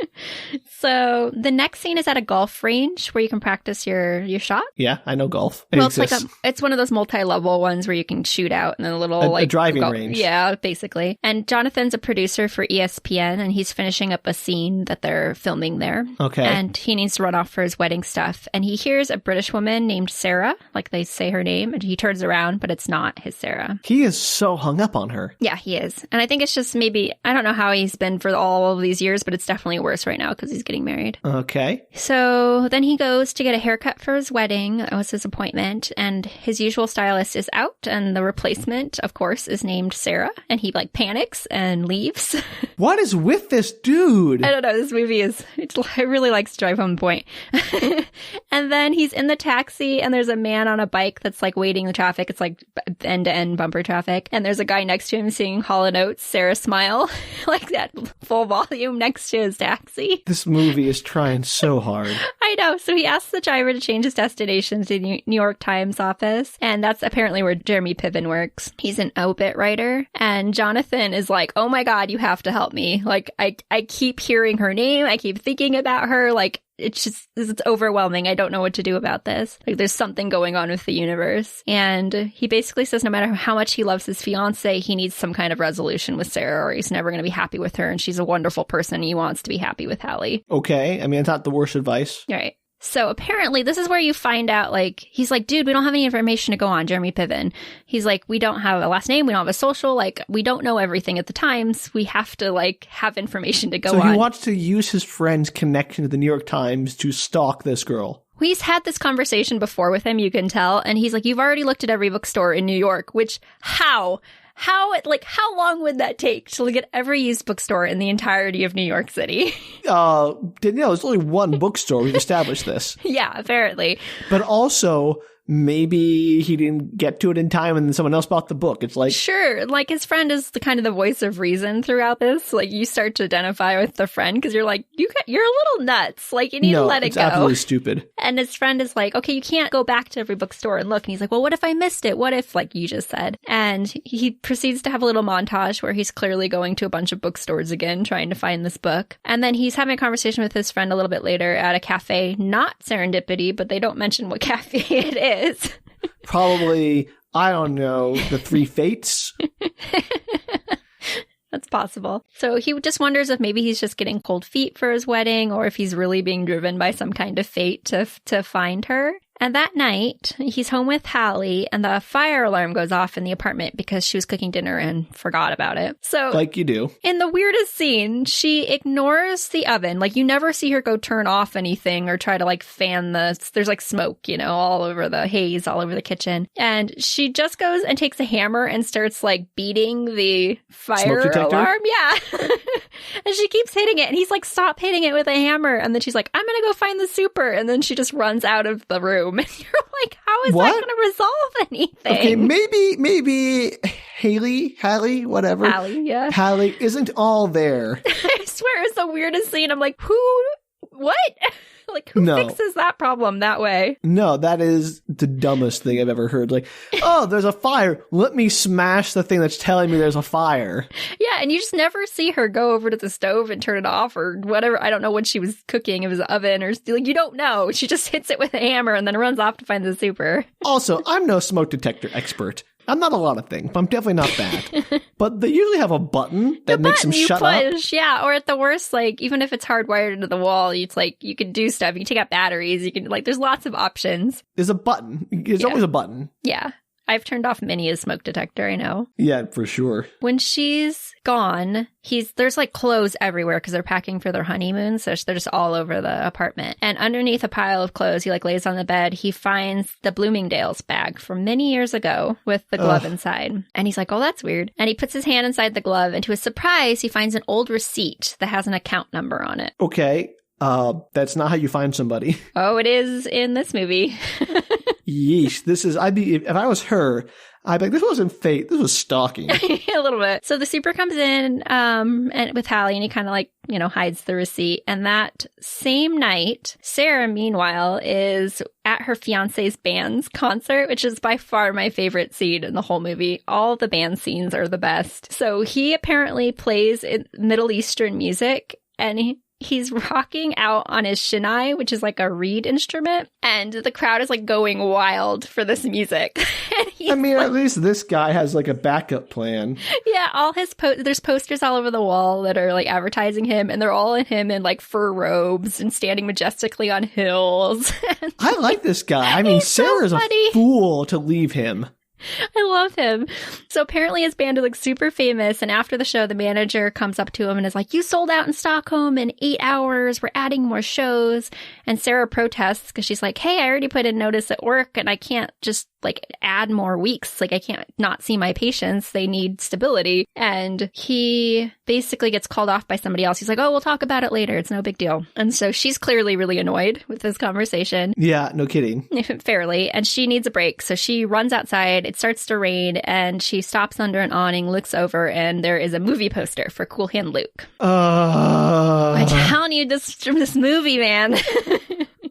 So the next scene is at a golf range where you can practice your shot. Yeah, I know golf. It's one of those multi-level ones where you can shoot out and then a little a driving range. Yeah, basically. And Jonathan's a producer for ESPN and he's finishing up a scene that they're filming there. Okay. And he needs to run off for his wedding stuff. And he hears a British woman named Sarah, like they say her name, and he turns around, but it's not his Sarah. He is so hung up on her. Yeah, he is. And I think it's just maybe, I don't know how he's been for all of these years, but it's definitely worse right now because he's getting married. Okay. So then he goes to get a haircut for his wedding. That was his appointment. And his usual stylist is out. And the replacement, of course, is named Sarah. And he panics and leaves. What is with this dude? I don't know. This movie it really likes to drive home the point. And then he's in the taxi and there's a man on a bike that's waiting the traffic. It's end to end bumper traffic. And there's a guy next to him singing Hall & Oates, Sarah Smile, that full volume next to his taxi. This movie is trying so hard. I know. So he asks the driver to change his destination to the New York Times office. And that's apparently where Jeremy Piven works. He's an obit writer. And Jonathan is like, oh my God, you have to help me. I keep hearing her name. I keep thinking about her. It's overwhelming. I don't know what to do about this. There's something going on with the universe. And he basically says no matter how much he loves his fiance, he needs some kind of resolution with Sarah or he's never going to be happy with her. And she's a wonderful person. And he wants to be happy with Hallie. Okay. I mean, it's not the worst advice. Right. So apparently this is where you find out, he's like, dude, we don't have any information to go on, Jeremy Piven. He's like, we don't have a last name. We don't have a social. We don't know everything at the Times. We have to, have information to go on. So he wants to use his friend's connection to the New York Times to stalk this girl. He's had this conversation before with him, you can tell. And he's like, you've already looked at every bookstore in New York, which how long would that take to look at every used bookstore in the entirety of New York City? Danielle, there's only one bookstore. We've established this. Yeah, apparently. But also, maybe he didn't get to it in time and then someone else bought the book. It's Sure. His friend is the voice of reason throughout this. You start to identify with the friend because you're you're a little nuts. You need to let it go. It's absolutely stupid. And his friend is like, okay, you can't go back to every bookstore and look. And he's like, well, what if I missed it? What if, you just said? And he proceeds to have a little montage where he's clearly going to a bunch of bookstores again, trying to find this book. And then he's having a conversation with his friend a little bit later at a cafe, not Serendipity, but they don't mention what cafe it is. Probably, I don't know, the Three Fates. That's possible. So he just wonders if maybe he's just getting cold feet for his wedding or if he's really being driven by some kind of fate to find her. And that night, he's home with Hallie, and the fire alarm goes off in the apartment because she was cooking dinner and forgot about it. So, like you do. In the weirdest scene, she ignores the oven. You never see her go turn off anything or try to, fan there's, smoke, all over the haze, all over the kitchen. And she just goes and takes a hammer and starts, beating the fire alarm. Yeah. And she keeps hitting it. And he's like, stop hitting it with a hammer. And then she's like, I'm going to go find the super. And then she just runs out of the room. And you're like, how is that going to resolve anything? Okay, maybe Hallie, whatever. Hallie, yeah. Hallie isn't all there. I swear it's the weirdest scene. I'm like, what? Who fixes that problem that way? No, that is the dumbest thing I've ever heard. Oh, there's a fire. Let me smash the thing that's telling me there's a fire. Yeah, and you just never see her go over to the stove and turn it off or whatever. I don't know what she was cooking. It was an oven or you don't know. She just hits it with a hammer and then runs off to find the super. Also, I'm no smoke detector expert. I'm not a lot of things, but I'm definitely not that. But they usually have a button that makes them shut up. Yeah, or at the worst, even if it's hardwired into the wall, it's you can do stuff. You can take out batteries. You can there's lots of options. There's a button. There's always a button. Yeah. I've turned off Minnie's smoke detector, I know. Yeah, for sure. When she's gone, there's like clothes everywhere because they're packing for their honeymoon. So they're just all over the apartment. And underneath a pile of clothes, he like lays on the bed. He finds the Bloomingdale's bag from many years ago with the glove inside. And he's like, oh, that's weird. And he puts his hand inside the glove. And to his surprise, he finds an old receipt that has an account number on it. Okay. That's not how you find somebody. Oh, it is in this movie. Yeesh. If I was her, I'd be like, this wasn't fate. This was stalking. A little bit. So the super comes in and with Hallie, and he kind of like, hides the receipt. And that same night, Sarah, meanwhile, is at her fiance's band's concert, which is by far my favorite scene in the whole movie. All the band scenes are the best. So he apparently plays Middle Eastern music, and he's rocking out on his shenai, which is like a reed instrument, and the crowd is like going wild for this music. At least this guy has like a backup plan. Yeah, all his there's posters all over the wall that are like advertising him, and they're all in him in like fur robes and standing majestically on hills. I like this guy. Sarah's a fool to leave him. I love him. So apparently his band is like super famous. And after the show, the manager comes up to him and is like, you sold out in Stockholm in 8 hours. We're adding more shows. And Sarah protests because she's like, hey, I already put in notice at work and I can't just like add more weeks. Like I can't not see my patients. They need stability. And he basically gets called off by somebody else. He's like, oh, we'll talk about it later. It's no big deal. And so she's clearly really annoyed with this conversation. Yeah, no kidding. Fairly. And she needs a break. So she runs outside. It starts to rain and she stops under an awning, looks over, and there is a movie poster for Cool Hand Luke. I'm telling you, this movie, man.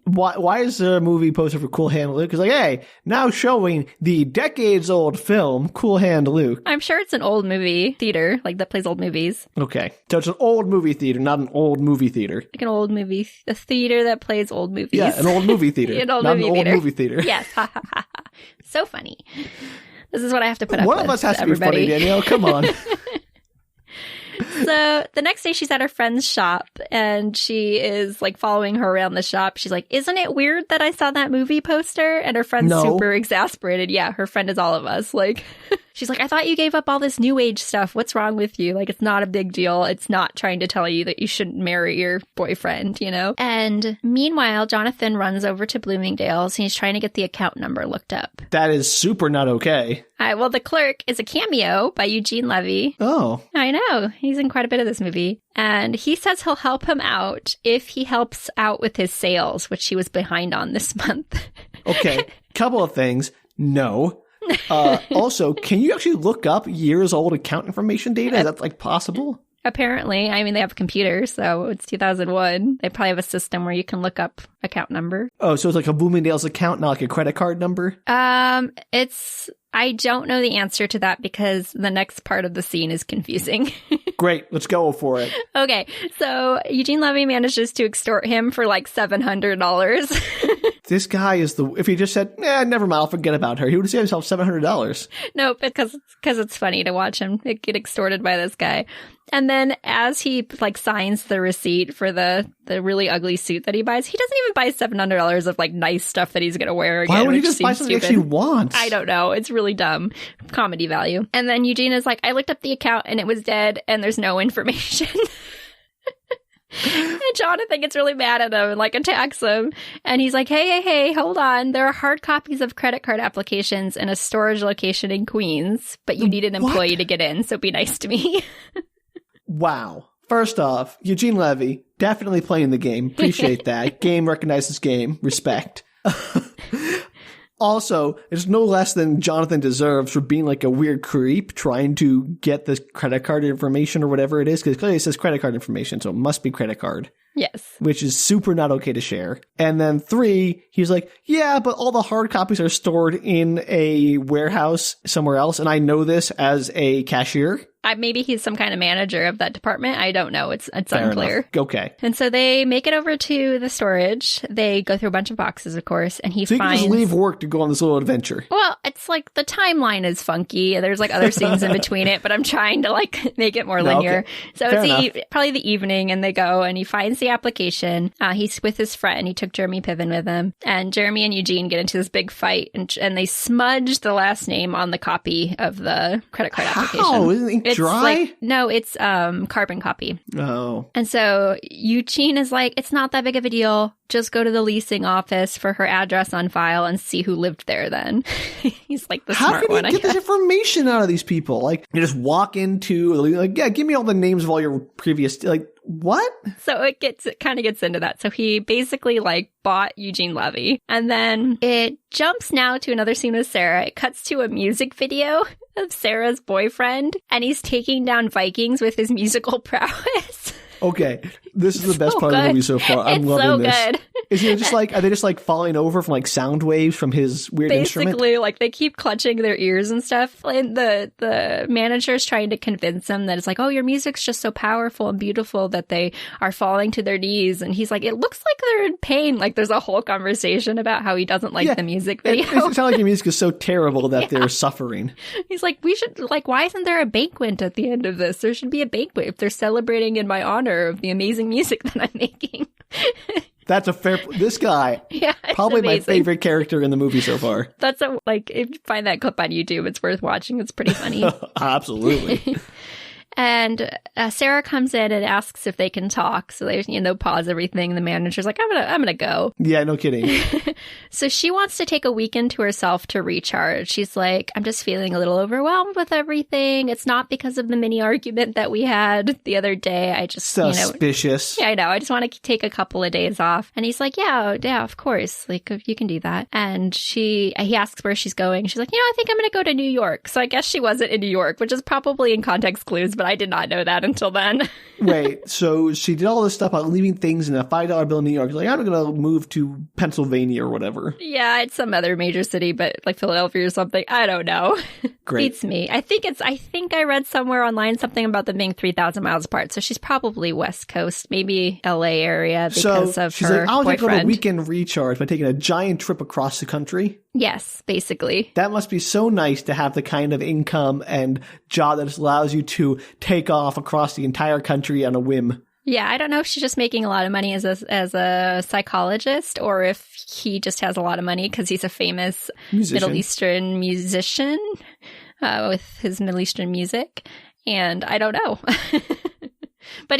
Why is there a movie poster for Cool Hand Luke? It's like, hey, now showing the decades-old film Cool Hand Luke. I'm sure it's an old movie theater, like that plays old movies. Okay, so it's an old movie theater, not an old movie theater. Like an old movie, a theater that plays old movies. Yeah, an old movie theater. Old movie theater. Yes, so funny. This is what I have to put up with. One of us has everybody. to be funny, Danielle. Come on. So the next day she's at her friend's shop and she is like following her around the shop. She's like, isn't it weird that I saw that movie poster? And her friend's super exasperated. Yeah, her friend is all of us. Like, she's like, I thought you gave up all this new age stuff. What's wrong with you? Like, it's not a big deal. It's not trying to tell you that you shouldn't marry your boyfriend, And meanwhile, Jonathan runs over to Bloomingdale's and he's trying to get the account number looked up. That is super not okay. Well, the clerk is a cameo by Eugene Levy. Oh. I know. He's in quite a bit of this movie. And he says he'll help him out if he helps out with his sales, which he was behind on this month. Okay. Couple of things. No. Also, can you actually look up years old account information data? Is that like possible? Apparently. They have computers, so it's 2001. They probably have a system where you can look up account number. Oh, so it's like a Bloomingdale's account, not like a credit card number? I don't know the answer to that because the next part of the scene is confusing. Great. Let's go for it. Okay. So Eugene Levy manages to extort him for like $700. This guy is if he just said, never mind, I'll forget about her, he would have saved himself $700. No, because it's funny to watch him get extorted by this guy. And then as he like signs the receipt for the really ugly suit that he buys, he doesn't even buy $700 of like nice stuff that he's going to wear again. Why would he just buy something he actually wants? I don't know. It's really dumb. Comedy value. And then Eugene is like, I looked up the account and it was dead and there's no information. And Jonathan gets really mad at him and like attacks him. And he's like, hey, hold on. There are hard copies of credit card applications in a storage location in Queens, but you need an employee to get in. So be nice to me. Wow. First off, Eugene Levy, definitely playing the game. Appreciate that. Game recognizes game. Respect. Also, it's no less than Jonathan deserves for being like a weird creep trying to get the credit card information or whatever it is, because clearly it says credit card information, so it must be credit card. Yes. Which is super not okay to share. And then 3, he's like, yeah, but all the hard copies are stored in a warehouse somewhere else, and I know this as a cashier. Maybe he's some kind of manager of that department. I don't know. It's Fair unclear. Enough. Okay. And so they make it over to the storage. They go through a bunch of boxes, of course, and he finds... So you can just leave work to go on this little adventure. Well, it's like the timeline is funky. There's like other scenes in between it, but I'm trying to like make it more linear. Okay. So it's probably the evening, and they go, and he finds the the application. He's with his friend. He took Jeremy Piven with him. And Jeremy and Eugene get into this big fight, and they smudge the last name on the copy of the credit card application. Oh, isn't it dry? No, it's carbon copy. Oh. And so Eugene is like, it's not that big of a deal. Just go to the leasing office for her address on file and see who lived there then. He's like the smart one. How can you get this information out of these people? Like, you just walk into, like, yeah, give me all the names of all your previous, like, what? So it kind of gets into that. So he basically like bought Eugene Levy. And then it jumps now to another scene with Sarah. It cuts to a music video of Sarah's boyfriend, and he's taking down Vikings with his musical prowess. Okay, this is the best part of the movie so far. I'm loving this. Good. Is he just like, are they just like falling over from like sound waves from his weird instrument? Basically, like they keep clutching their ears and stuff. And the manager's trying to convince them that it's like, oh, your music's just so powerful and beautiful that they are falling to their knees. And he's like, it looks like they're in pain. Like there's a whole conversation about how he doesn't like the music video. It sounds like your music is so terrible that they're suffering. He's like, we should, like, why isn't there a banquet at the end of this? There should be a banquet if they're celebrating in my honor of the amazing music that I'm making. That's a fair... This guy, probably amazing. My favorite character in the movie so far. That's if you find that clip on YouTube, it's worth watching. It's pretty funny. Absolutely. And Sarah comes in and asks if they can talk. So they, pause everything. The manager's like, I'm gonna go. Yeah, no kidding. So she wants to take a weekend to herself to recharge. She's like, I'm just feeling a little overwhelmed with everything. It's not because of the mini argument that we had the other day. I just, suspicious. Yeah, I know. I just want to take a couple of days off. And he's like, yeah, of course. Like, you can do that. And he asks where she's going. She's like, I think I'm going to go to New York. So I guess she wasn't in New York, which is probably in context clues, but I did not know that until then. Wait, so she did all this stuff about leaving things in a $5 bill in New York. She's like, I'm going to move to Pennsylvania or whatever. Yeah, it's some other major city, but like Philadelphia or something. I don't know. Great. Beats me. I think I read somewhere online something about them being 3,000 miles apart. So she's probably West Coast, maybe LA area because of she's her like, I'll boyfriend. go to a weekend recharge by taking a giant trip across the country. Yes, basically. That must be so nice to have the kind of income and job that just allows you to take off across the entire country on a whim. Yeah, I don't know if she's just making a lot of money as a psychologist or if he just has a lot of money because he's a famous Middle Eastern musician with his Middle Eastern music. And I don't know. But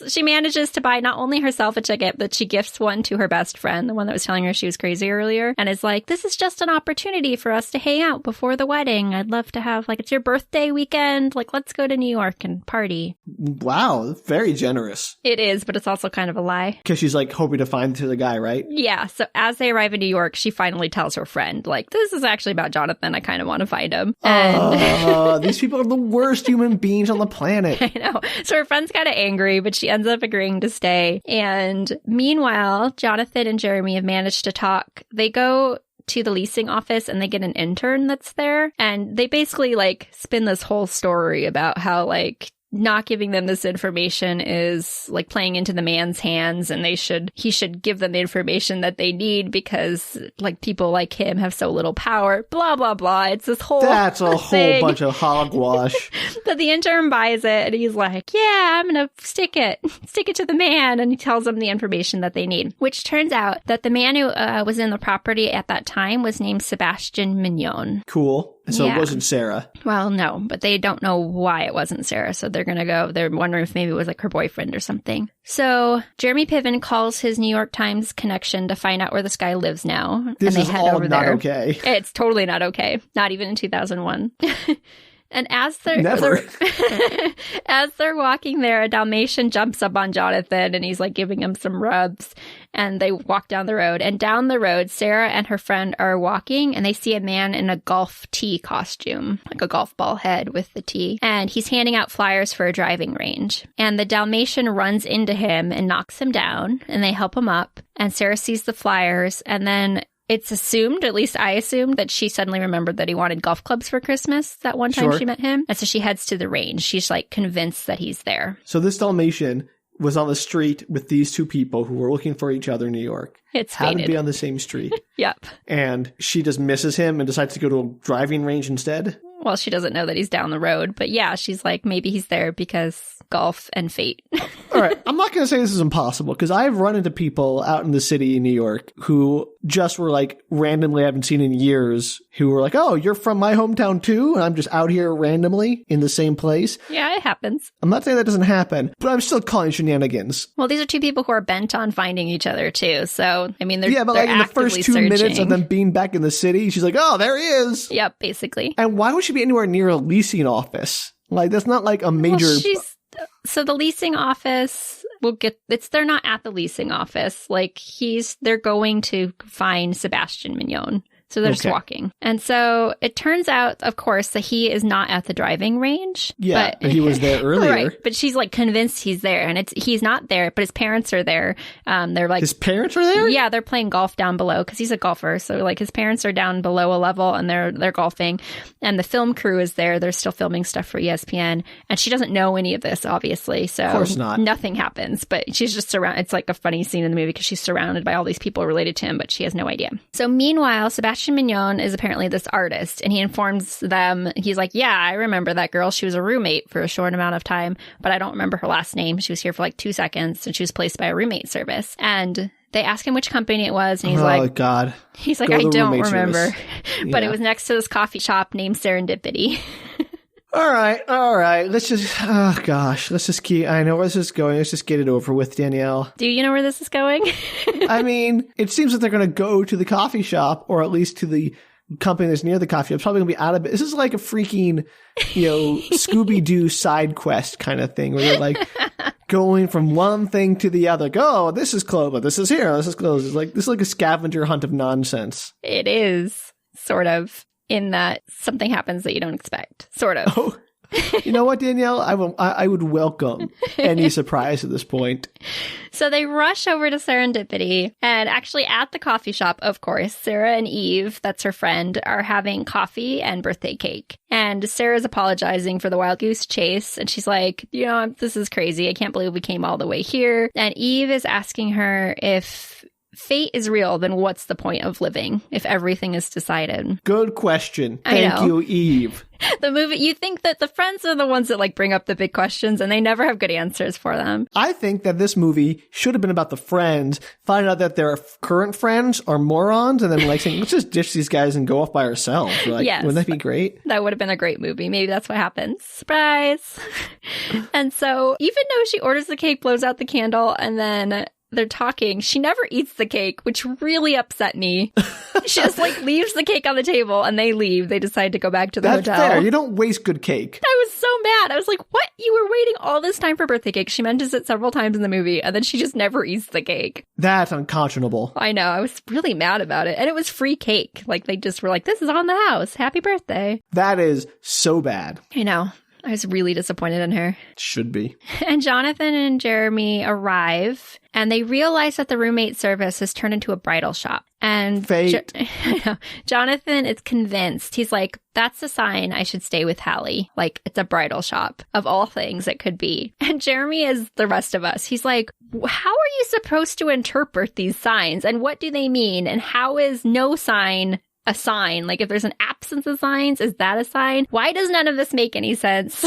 she manages to buy not only herself a ticket, but she gifts one to her best friend, the one that was telling her she was crazy earlier, and is like, this is just an opportunity for us to hang out before the wedding. I'd love to have, like, it's your birthday weekend. Like, let's go to New York and party. Wow, very generous. It is, but it's also kind of a lie. Because she's, like, hoping to find the guy, right? Yeah, so as they arrive in New York, she finally tells her friend, like, this is actually about Jonathan. I kind of want to find him. And these people are the worst human beings on the planet. I know. So her friend's kind of angry, but she ends up agreeing to stay. And meanwhile, Jonathan and Jeremy have managed to talk. They go to the leasing office and they get an intern that's there. And they basically like spin this whole story about how like not giving them this information is like playing into the man's hands, and he should give them the information that they need because like people like him have so little power, blah blah blah. It's this whole That's a whole bunch of hogwash. But the intern buys it and he's like, yeah, I'm gonna stick it to the man, and he tells them the information that they need, which turns out that the man who was in the property at that time was named Sebastian Mignon. Cool. So It wasn't Sarah. Well, no, but they don't know why it wasn't Sarah. So they're wondering if maybe it was like her boyfriend or something. So Jeremy Piven calls his New York Times connection to find out where this guy lives now. This and they is head all over not there. Okay. It's totally not okay. Not even in 2001. And as they're walking there, a Dalmatian jumps up on Jonathan and he's like giving him some rubs, and they walk down the road. And down the road, Sarah and her friend are walking and they see a man in a golf tee costume, like a golf ball head with the tee. And he's handing out flyers for a driving range. And the Dalmatian runs into him and knocks him down, and they help him up. And Sarah sees the flyers, and then it's assumed, at least I assumed, that she suddenly remembered that he wanted golf clubs for Christmas that one time she met him. And so she heads to the range. She's like convinced that he's there. So this Dalmatian was on the street with these two people who were looking for each other in New York. It's happened to be on the same street. Yep. And she just misses him and decides to go to a driving range instead. Well, she doesn't know that he's down the road, but yeah, she's like, maybe he's there because golf and fate. All right, I'm not going to say this is impossible because I've run into people out in the city in New York who just were like randomly I haven't seen in years who were like, oh, you're from my hometown too? And I'm just out here randomly in the same place. Yeah, it happens. I'm not saying that doesn't happen, but I'm still calling shenanigans. Well, these are two people who are bent on finding each other too. So, I mean, they're yeah, but like in the first 2 minutes of them being back in the city, she's like, oh, there he is. Yep, basically. And why would she be anywhere near a leasing office? Like, that's not like a major... Well, so the leasing office will they're not at the leasing office. Like they're going to find Sebastian Mignon. So they're just walking. And so it turns out, of course, that he is not at the driving range. Yeah, but he was there earlier. Right. But she's like convinced he's there. And he's not there, but his parents are there. They're like... His parents are there? Yeah, they're playing golf down below because he's a golfer. So like his parents are down below a level and they're golfing. And the film crew is there. They're still filming stuff for ESPN. And she doesn't know any of this, obviously. So of course not. Nothing happens. But she's just surrounded. It's like a funny scene in the movie because she's surrounded by all these people related to him, but she has no idea. So meanwhile, Sebastian Mignon is apparently this artist, and he informs them, he's like, yeah, I remember that girl. She was a roommate for a short amount of time, but I don't remember her last name. She was here for like 2 seconds, and she was placed by a roommate service. And they ask him which company it was, and he's like, oh, God. He's like, I don't remember. But it was next to this coffee shop named Serendipity. All right. Let's just keep, I know where this is going. Let's just get it over with, Danielle. Do you know where this is going? I mean, it seems that they're going to go to the coffee shop, or at least to the company that's near the coffee shop. It's probably going to be out of it. This is like a freaking, Scooby-Doo side quest kind of thing where they're like going from one thing to the other. Go, this is closed, but this is here. This is closed. This is like a scavenger hunt of nonsense. It is, sort of. In that something happens that you don't expect, sort of. Oh, you know what, Danielle? I would welcome any surprise at this point. So they rush over to Serendipity, and actually at the coffee shop, of course, Sarah and Eve, that's her friend, are having coffee and birthday cake. And Sarah's apologizing for the wild goose chase, and she's like, this is crazy. I can't believe we came all the way here. And Eve is asking her if fate is real, then what's the point of living if everything is decided? Good question. Thank you, Eve. The movie, you think that the friends are the ones that like bring up the big questions, and they never have good answers for them. I think that this movie should have been about the friends, find out that their current friends are morons, and then like saying, let's just ditch these guys and go off by ourselves. Like, yes. Wouldn't that be great? That would have been a great movie. Maybe that's what happens. Surprise. And so even though she orders the cake, blows out the candle, and then they're talking, she never eats the cake, which really upset me. She just like leaves the cake on the table and they leave. They decide to go back to the hotel. That's fair. You don't waste good cake. I was so mad. I was like, what? You were waiting all this time for birthday cake. She mentions it several times in the movie, and then she just never eats the cake. That's unconscionable. I know. I was really mad about it. And it was free cake. Like they just were like, this is on the house. Happy birthday. That is so bad. I know. I was really disappointed in her. Should be. And Jonathan and Jeremy arrive, and they realize that the roommate service has turned into a bridal shop. And fate. Jonathan is convinced. He's like, that's a sign I should stay with Hallie. Like, it's a bridal shop. Of all things it could be. And Jeremy is the rest of us. He's like, how are you supposed to interpret these signs? And what do they mean? And how is no sign a sign? Like, if there's an absence of signs, is that a sign? Why does none of this make any sense?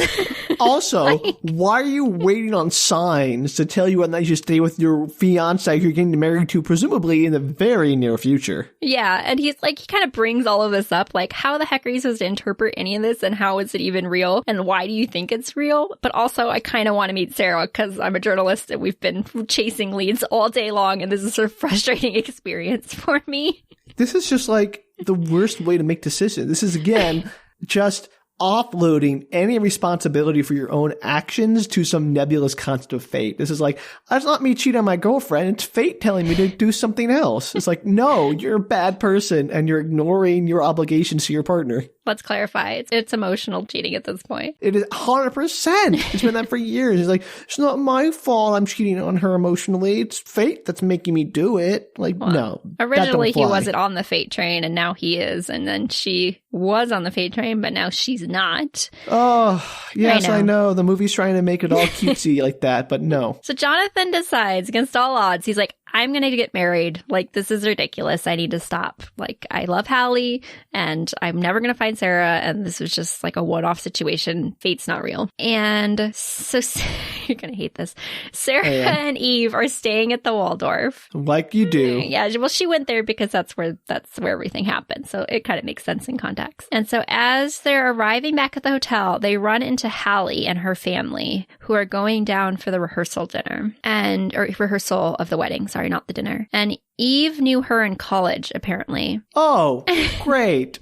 Also, why are you waiting on signs to tell you whether you should stay with your fiance you're getting married to, presumably in the very near future? Yeah, and he's like, he kind of brings all of this up, like, how the heck are you supposed to interpret any of this, and how is it even real, and why do you think it's real? But also, I kind of want to meet Sarah, because I'm a journalist, and we've been chasing leads all day long, and this is a frustrating experience for me. This is just like the worst way to make decisions. This is, again, just offloading any responsibility for your own actions to some nebulous concept of fate. This is like, that's not me cheating on my girlfriend. It's fate telling me to do something else. It's like, no, you're a bad person and you're ignoring your obligations to your partner. Let's clarify. It's emotional cheating at this point. It is 100%. It's been that for years. It's like, it's not my fault I'm cheating on her emotionally. It's fate that's making me do it. Like, well, no. Originally, he wasn't on the fate train, and now he is. And then she was on the fate train, but now she's not. Oh, yes, I know. The movie's trying to make it all cutesy like that, but no. So Jonathan decides, against all odds, he's like, I'm going to get married. Like, this is ridiculous. I need to stop. Like, I love Hallie and I'm never going to find Sarah. And this was just like a one-off situation. Fate's not real. And so you're going to hate this. Sarah and Eve are staying at the Waldorf. Like you do. Yeah. Well, she went there because that's where everything happened. So it kind of makes sense in context. And so as they're arriving back at the hotel, they run into Hallie and her family, who are going down for the rehearsal dinner or rehearsal of the wedding. Sorry, not the dinner. And Eve knew her in college, apparently. Oh, great.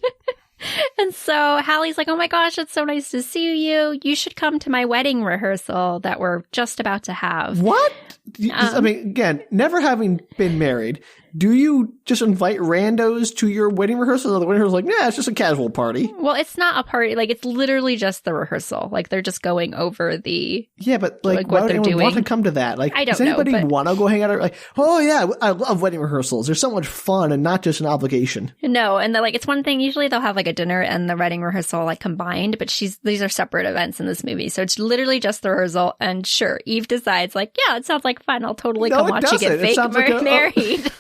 And so Hallie's like, oh my gosh, it's so nice to see you. You should come to my wedding rehearsal that we're just about to have. What? I mean, again, never having been married, do you just invite randos to your wedding rehearsal? Or the wedding rehearsal like, yeah, it's just a casual party. Well, it's not a party. Like, it's literally just the rehearsal. Like, they're just going over the... Yeah, but like why would anyone want to come to that? Like, I don't does anybody know, want to go hang out? Like, oh yeah, I love wedding rehearsals. They're so much fun and not just an obligation. No, and like, it's one thing. Usually they'll have like a dinner and the wedding rehearsal like combined, but these are separate events in this movie. So it's literally just the rehearsal. And sure, Eve decides like, yeah, it sounds like fun. I'll totally come watch you get fake married.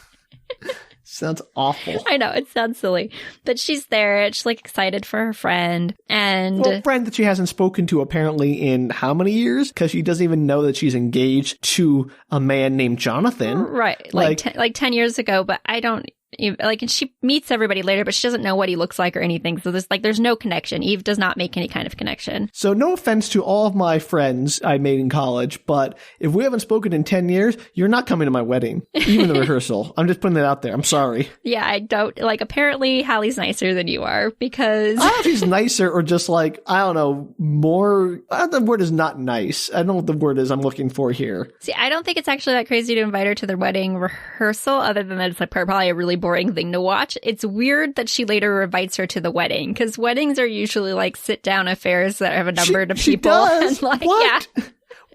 Sounds awful. I know, it sounds silly. But she's there. She's like excited for her friend. And a friend that she hasn't spoken to apparently in how many years? Because she doesn't even know that she's engaged to a man named Jonathan. Right. Like 10 years ago. But I don't... Like, and she meets everybody later, but she doesn't know what he looks like or anything. So there's no connection. Eve does not make any kind of connection. So no offense to all of my friends I made in college, but if we haven't spoken in 10 years, you're not coming to my wedding, even the rehearsal. I'm just putting that out there. I'm sorry. Yeah, I don't, like, apparently Hallie's nicer than you are because... I don't know if she's nicer or just like, I don't know, more... The word is not nice. I don't know what the word is I'm looking for here. See, I don't think it's actually that crazy to invite her to their wedding rehearsal, other than that it's like probably a really boring thing to watch. It's weird that she later invites her to the wedding, because weddings are usually like sit down affairs that have a number of people. She does. And like, what? Yeah.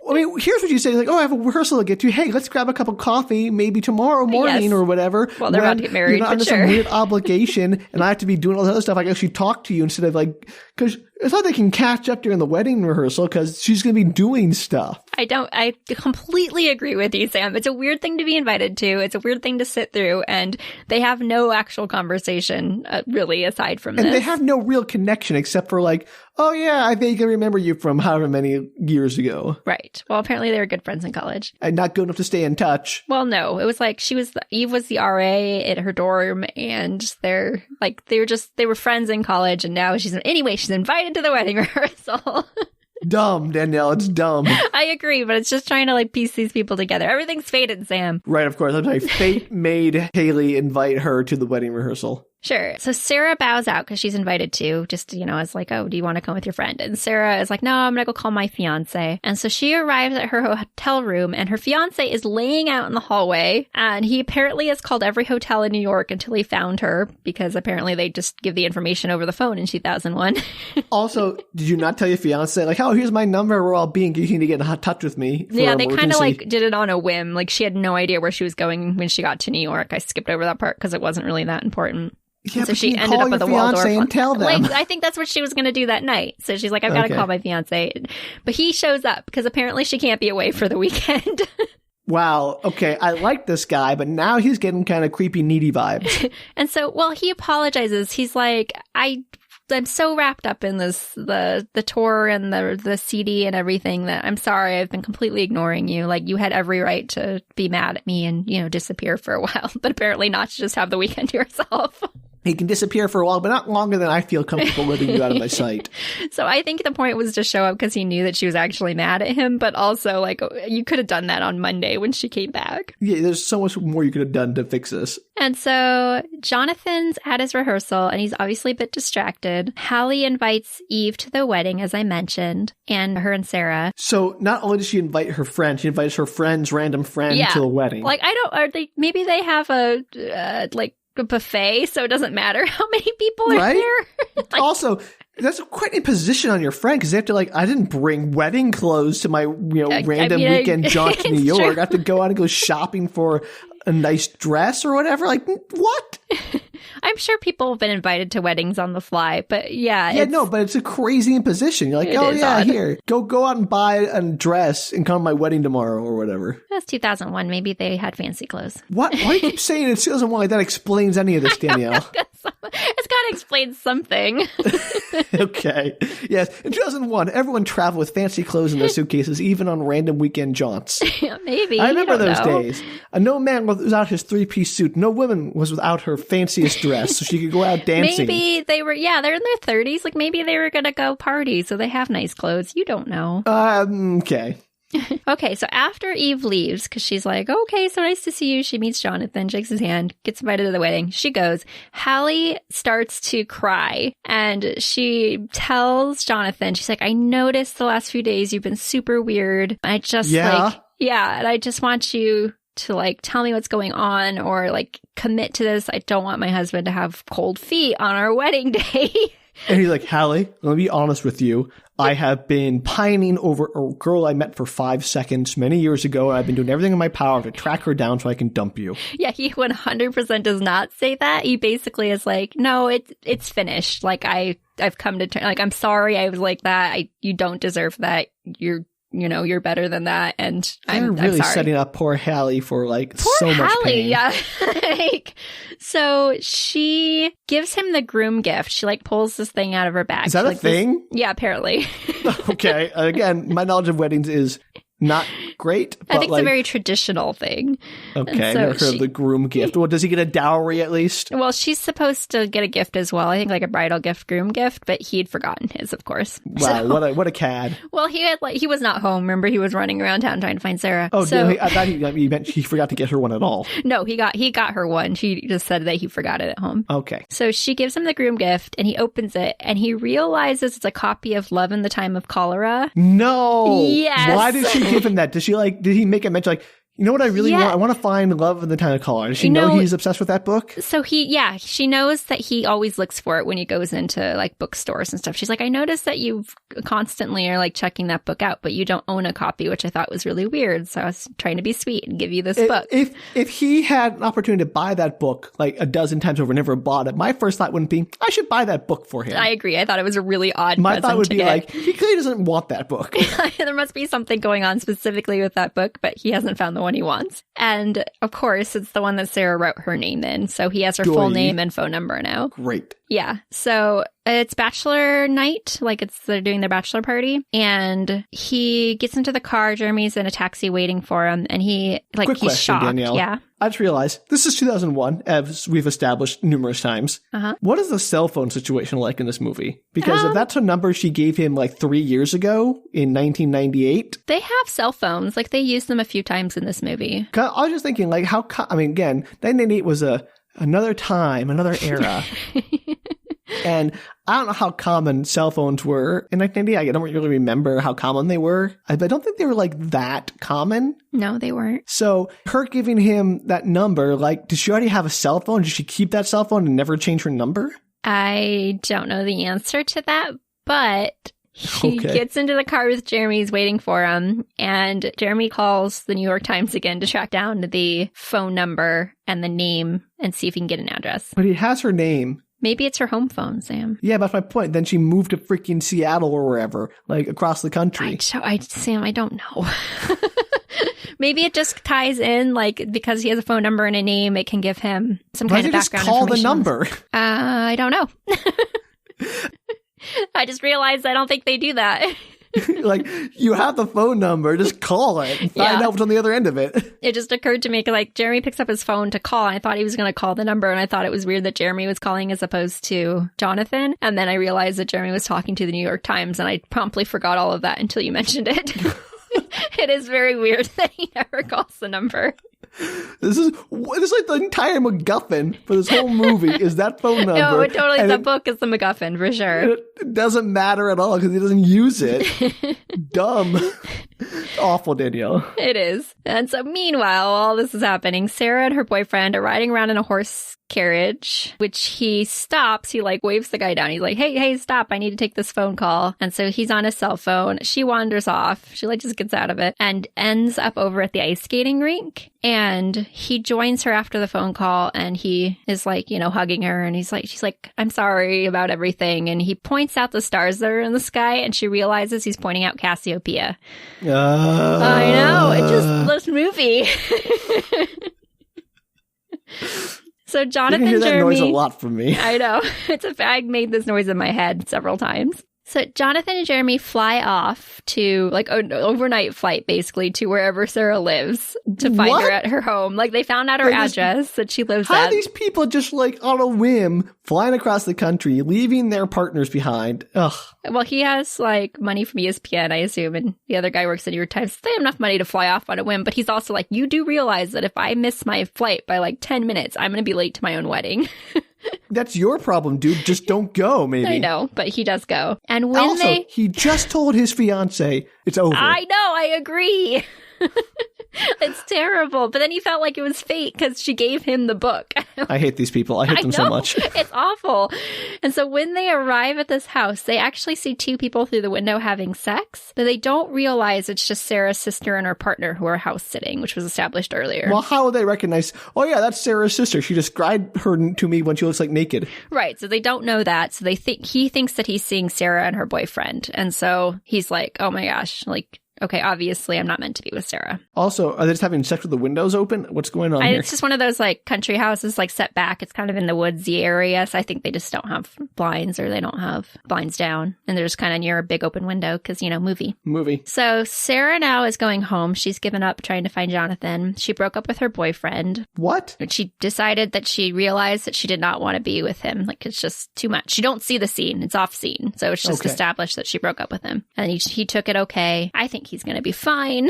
I mean, here's what you say. Like, oh, I have a rehearsal to get to. Hey, let's grab a cup of coffee maybe tomorrow morning or whatever. Well, they're about to get married, you're not under some weird obligation and I have to be doing all this other stuff. I can actually talk to you instead of like, because it's not they can catch up during the wedding rehearsal because she's going to be doing stuff. I completely agree with you, Sam. It's a weird thing to be invited to. It's a weird thing to sit through, and they have no actual conversation really aside from this. And they have no real connection except for like, oh yeah, I vaguely remember you from however many years ago. Right. Well, apparently they were good friends in college. And not good enough to stay in touch. Well, no. It was like Eve was the RA at her dorm, and they were friends in college, and now she's invited to the wedding rehearsal. Dumb, Danielle. It's dumb. I agree, but it's just trying to like piece these people together. Everything's fated, Sam. Right, of course. I'm sorry. Fate made Haley invite her to the wedding rehearsal. Sure. So Sarah bows out because she's invited to, just, as like, oh, do you want to come with your friend? And Sarah is like, no, I'm going to go call my fiance. And so she arrives at her hotel room, and her fiance is laying out in the hallway. And he apparently has called every hotel in New York until he found her, because apparently they just give the information over the phone in 2001. Also, did you not tell your fiance, like, oh, here's my number, we're all being geeky to get in touch with me? Yeah, they kind of like did it on a whim. Like, she had no idea where she was going when she got to New York. I skipped over that part because it wasn't really that important. Yeah, so she ended up at the Waldorf and tell them. Like, I think that's what she was going to do that night. So she's like, I've got to call my fiance. But he shows up because apparently she can't be away for the weekend. Wow. Okay. I like this guy, but now he's getting kind of creepy, needy vibes. And so, well, he apologizes. He's like, I'm so wrapped up in this, the tour and the CD and everything, that I'm sorry, I've been completely ignoring you. Like, you had every right to be mad at me and, disappear for a while, but apparently not to just have the weekend to yourself. He can disappear for a while, but not longer than I feel comfortable letting you out of my sight. So I think the point was to show up because he knew that she was actually mad at him, but also, like, you could have done that on Monday when she came back. Yeah, there's so much more you could have done to fix this. And so Jonathan's at his rehearsal, and he's obviously a bit distracted. Hallie invites Eve to the wedding, as I mentioned, and her and Sarah. So not only does she invite her friend, she invites her friend's random friend to the wedding. Like, maybe they have a buffet, so it doesn't matter how many people are there. Like, also, that's quite an imposition on your friend, because they have to, like, I didn't bring wedding clothes to my random weekend jaunt to New York. True. I have to go out and go shopping for a nice dress or whatever. Like, what? I'm sure people have been invited to weddings on the fly, but yeah. Yeah, no, but it's a crazy imposition. You're like, oh yeah, odd. Here, go out and buy a dress and come to my wedding tomorrow or whatever. That's 2001. Maybe they had fancy clothes. What? Why do you keep saying it's 2001 like that explains any of this, Danielle? It's got to explain something. Okay. Yes. In 2001, everyone traveled with fancy clothes in their suitcases, even on random weekend jaunts. Yeah, maybe. I remember those days. No man was without his three-piece suit. No woman was without her fanciest dress, so she could go out dancing. Maybe they were, they're in their 30s. Like, maybe they were going to go party, so they have nice clothes. You don't know. Okay. Okay, so after Eve leaves, because she's like, okay, so nice to see you. She meets Jonathan, shakes his hand, gets invited to the wedding. She goes. Hallie starts to cry, and she tells Jonathan, she's like, I noticed the last few days you've been super weird. I just and I just want you to like tell me what's going on or like commit to this. I don't want my husband to have cold feet on our wedding day. And he's like, Hallie, let me be honest with you. I have been pining over a girl I met for 5 seconds many years ago, and I've been doing everything in my power to track her down so I can dump you. Yeah, he 100% does not say that. He basically is like, no, it's finished. Like, I've come to like, I'm sorry I was like that. You don't deserve that. You're better than that, and I'm really sorry. Setting up poor Hallie for like so much pain. Yeah. So she gives him the groom gift. She like pulls this thing out of her bag. Is that a thing? Yeah, apparently. Okay. Again, my knowledge of weddings is not great. But I think it's a very traditional thing. Okay, so I've never heard of the groom gift. Well, does he get a dowry at least? Well, she's supposed to get a gift as well. I think like a bridal gift, groom gift, but he'd forgotten his, of course. Wow, so, what a cad. Well, he was not home. Remember, he was running around town trying to find Sarah. Oh, so, I thought he meant he forgot to get her one at all. No, he got her one. She just said that he forgot it at home. Okay. So she gives him the groom gift, and he opens it, and he realizes it's a copy of Love in the Time of Cholera. No. Yes. Why did she give him that? Did he make a mention like, you know what I really want? I want to find Love in the Time of Cholera. Does she know he's obsessed with that book? So she knows that he always looks for it when he goes into like bookstores and stuff. She's like, I noticed that you constantly are like checking that book out, but you don't own a copy, which I thought was really weird. So I was trying to be sweet and give you this book. If he had an opportunity to buy that book like a dozen times over and never bought it, my first thought wouldn't be, I should buy that book for him. I agree. I thought it was a really odd My thought would be like, he clearly doesn't want that book. There must be something going on specifically with that book, but he hasn't found the one he wants. And of course, it's the one that Sarah wrote her name in. So he has her full name and phone number now. Great. Yeah. So it's bachelor night, like they're doing their bachelor party. And he gets into the car. Jeremy's in a taxi waiting for him. And he's question, shocked. Danielle. Yeah. I just realized this is 2001, as we've established numerous times. Uh-huh. What is the cell phone situation like in this movie? Because if that's a number she gave him like 3 years ago in 1998. They have cell phones. Like they used them a few times in this movie. I was just thinking like again, 1998 was another time, another era. And I don't know how common cell phones were in 1998. I don't really remember how common they were. I don't think they were like that common. No, they weren't. So her giving him that number, like, did she already have a cell phone? Did she keep that cell phone and never change her number? I don't know the answer to that, but he gets into the car with Jeremy. He's waiting for him. And Jeremy calls the New York Times again to track down the phone number and the name and see if he can get an address. But he has her name. Maybe it's her home phone, Sam. Yeah, that's my point. Then she moved to freaking Seattle or wherever, like across the country. Sam, I don't know. Maybe it just ties in, like, because he has a phone number and a name, it can give him some kind of background information. Just call the number. I don't know. I just realized I don't think they do that. Like, you have the phone number, just call it and find out what's on the other end of it. It just occurred to me, like, Jeremy picks up his phone to call, and I thought he was going to call the number, and I thought it was weird that Jeremy was calling as opposed to Jonathan. And then I realized that Jeremy was talking to the New York Times, and I promptly forgot all of that until you mentioned it. It is very weird that he never calls the number. This is like the entire MacGuffin for this whole movie is that phone number. No, totally. The book is the MacGuffin for sure. It doesn't matter at all because he doesn't use it. Dumb. Awful, Danielle. It is. And so meanwhile, all this is happening, Sarah and her boyfriend are riding around in a horse carriage, which he stops. He like waves the guy down. He's like, hey, stop. I need to take this phone call. And so he's on his cell phone. She wanders off. She like just gets out of it and ends up over at the ice skating rink. And he joins her after the phone call and he is like, hugging her. And she's like, I'm sorry about everything. And he points out the stars that are in the sky and she realizes he's pointing out Cassiopeia. I know. It just, this movie. So Jonathan you can hear that Jeremy, noise a lot from me. I know. I made this noise in my head several times. So Jonathan and Jeremy fly off to like an overnight flight, basically, to wherever Sarah lives to find her at her home. Like they found out her address that she lives How at. are these people just like on a whim flying across the country, leaving their partners behind? Ugh. Well, he has like money from ESPN, I assume, and the other guy works at New York Times. So they have enough money to fly off on a whim. But he's also like, you do realize that if I miss my flight by like 10 minutes, I'm going to be late to my own wedding. That's your problem, dude. Just don't go, maybe. I know, but he does go. And when also, he just told his fiancée it's over. I know, I agree. It's terrible. But then he felt like it was fate because she gave him the book. I hate these people. I hate them so much. It's awful. And so when they arrive at this house, they actually see two people through the window having sex, but they don't realize it's just Sarah's sister and her partner who are house sitting, which was established earlier. Well, how would they recognize, oh yeah, that's Sarah's sister. She described her to me when she looks like naked. Right. So they don't know that. So he thinks that he's seeing Sarah and her boyfriend. And so he's like, oh my gosh, like, okay, obviously I'm not meant to be with Sarah. Also, are they just having sex with the windows open? What's going on here? It's just one of those like country houses like set back. It's kind of in the woodsy area. So I think they just don't have blinds or they don't have blinds down. And they're just kind of near a big open window because, movie. So Sarah now is going home. She's given up trying to find Jonathan. She broke up with her boyfriend. What? She decided that she realized that she did not want to be with him. Like it's just too much. You don't see the scene. It's off scene. So it's just established that she broke up with him. And he took it okay. I think he's going to be fine.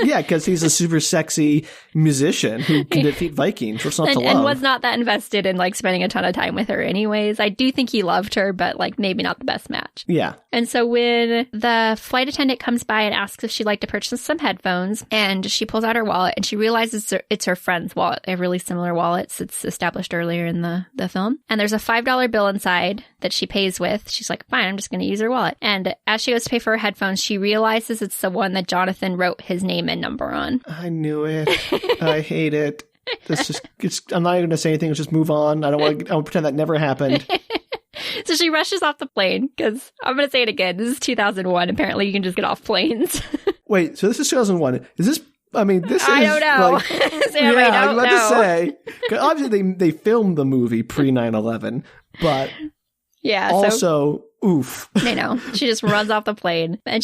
Yeah, because he's a super sexy musician who can defeat Vikings. What's not to love? And was not that invested in like spending a ton of time with her anyways. I do think he loved her, but like maybe not the best match. Yeah. And so when the flight attendant comes by and asks if she'd like to purchase some headphones, and she pulls out her wallet and she realizes it's her friend's wallet. They have really similar wallets. It's established earlier in the film. And there's a $5 bill inside that she pays with. She's like, fine, I'm just going to use her wallet. And as she goes to pay for her headphones, she realizes it's the one that Jonathan wrote his name and number on. I knew it. I hate it. I'm not even going to say anything. Let's just move on. I want to pretend that never happened. So she rushes off the plane because I'm going to say it again. This is 2001. Apparently you can just get off planes. Wait, so this is 2001. Is this... I mean, this is... I don't know. Like, Sam, I don't know. know. To say. Obviously, they filmed the movie pre-9/11, but yeah, also, oof. I know. She just runs off the plane. And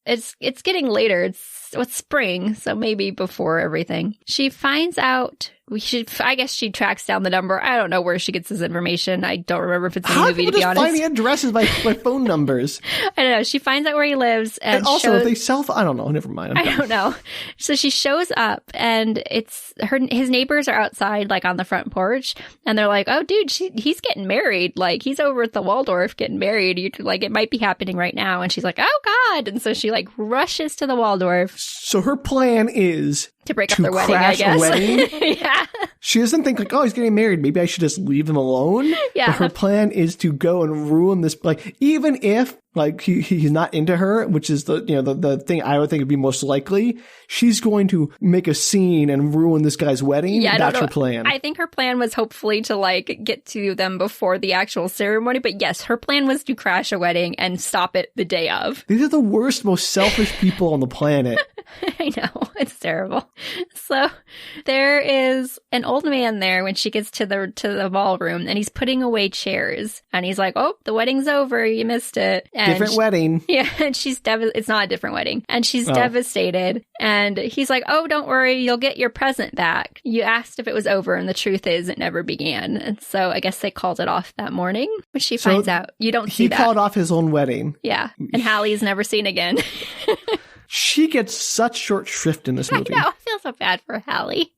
it's getting later. It's spring, so maybe before everything. She finds out... I guess she tracks down the number. I don't know where she gets this information. I don't remember if it's in the movie, to be honest. Finding addresses by phone numbers. I don't know. She finds out where he lives. And also, if they I don't know. Never mind. I don't know. So she shows up and his neighbors are outside, like on the front porch. And they're like, oh, dude, he's getting married. Like he's over at the Waldorf getting married. It might be happening right now. And she's like, oh God. And so she like rushes to the Waldorf. So her plan is to break up their wedding, I guess. A wedding? Yeah. She doesn't think like, oh, he's getting married. Maybe I should just leave him alone. Yeah. But her plan is to go and ruin this. Like, even if like he's not into her, which is the thing I would think would be most likely, she's going to make a scene and ruin this guy's wedding. Yeah, that's her plan. I think her plan was hopefully to like get to them before the actual ceremony. But yes, her plan was to crash a wedding and stop it the day of. These are the worst, most selfish people on the planet. I know. It's terrible. So there is an old man there when she gets to the ballroom, and he's putting away chairs. And he's like, oh, the wedding's over. You missed it. And different wedding. Yeah. And she's it's not a different wedding. And she's devastated. And he's like, oh, don't worry. You'll get your present back. You asked if it was over. And the truth is it never began. And so I guess they called it off that morning. But she finds out. You don't see that. He called off his own wedding. Yeah. And Hallie's never seen again. She gets such short shrift in this movie. I know. I feel so bad for Hallie.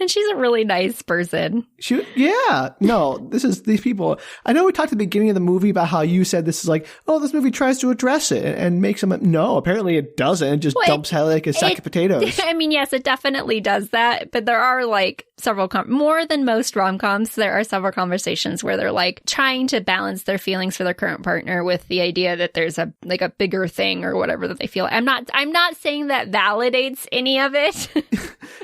And she's a really nice person. These people. I know we talked at the beginning of the movie about how you said this is like, oh, this movie tries to address it and makes them. No, apparently it doesn't. It just dumps Hallie like a sack of potatoes. I mean, yes, it definitely does that. But there are like several, more than most rom-coms, there are several conversations where they're like trying to balance their feelings for their current partner with the idea that there's a bigger thing or whatever that they feel. I'm not saying that validates any of it.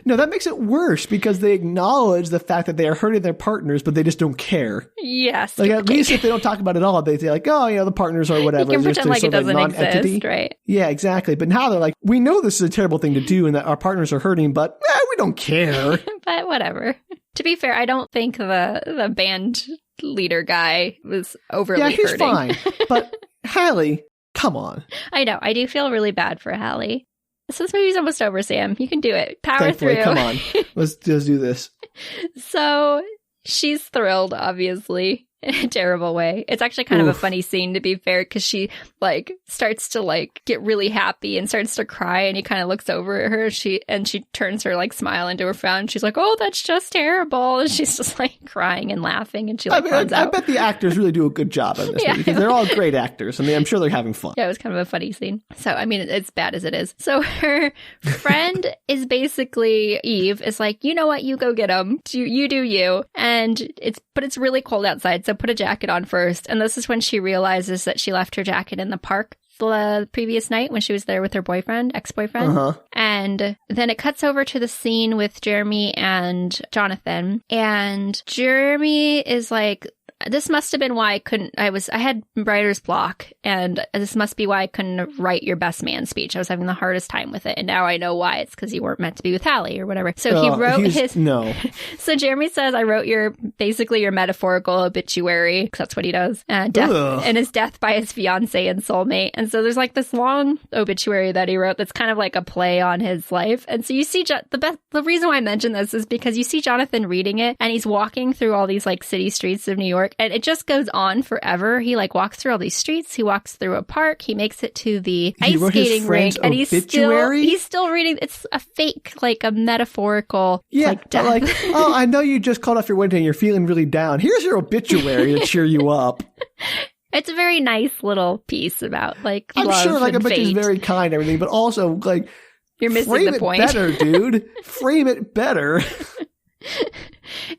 No, that makes it worse because they acknowledge the fact that they are hurting their partners, but they just don't care. Yes. Like at least if they don't talk about it all, they say like, oh, the partners or whatever. You can pretend like it doesn't exist, right? Yeah, exactly. But now they're like, we know this is a terrible thing to do and that our partners are hurting, but we don't care. But whatever. To be fair, I don't think the band leader guy was overly hurting. Yeah, he's fine. But Hallie, come on. I know. I do feel really bad for Hallie. So this movie's almost over, Sam. You can do it. Power Thankfully, through. Come on. Let's just do this. So she's thrilled, obviously, in a terrible way. It's actually kind of a funny scene, to be fair, because she starts to get really happy and starts to cry, and he kind of looks over at her. She turns her smile into her frown. She's like, "Oh, that's just terrible," and she's just crying and laughing, and she runs out. I bet the actors really do a good job in this movie because they're all great actors. I mean, I'm sure they're having fun. Yeah, it was kind of a funny scene. So I mean, it's bad as it is. So her friend is basically Eve is like, you know what, you go get him. You do you, and it's really cold outside, so put a jacket on first. And this is when she realizes that she left her jacket in the park the previous night when she was there with her ex-boyfriend. Uh-huh. And then it cuts over to the scene with Jeremy and Jonathan. And Jeremy is like, this must have been why I had writer's block, and this must be why I couldn't write your best man speech. I was having the hardest time with it, and now I know why. It's because you weren't meant to be with Hallie or whatever. So he wrote his... No. So Jeremy says, I wrote your metaphorical obituary, because that's what he does, and his death by his fiancée and soulmate. And so there's this long obituary that he wrote that's kind of like a play on his life. And so you see, the reason why I mention this is because you see Jonathan reading it, and he's walking through all these city streets of New York. And it just goes on forever. He walks through all these streets. He walks through a park. He makes it to the ice skating rink, and he's still reading. It's a fake, a metaphorical, death. Oh, I know you just called off your wedding and you're feeling really down. Here's your obituary to cheer you up. It's a very nice little piece about I'm love sure and I bet fate. he's very kind and everything, but also you're missing the point. Frame it better, dude. Frame it better.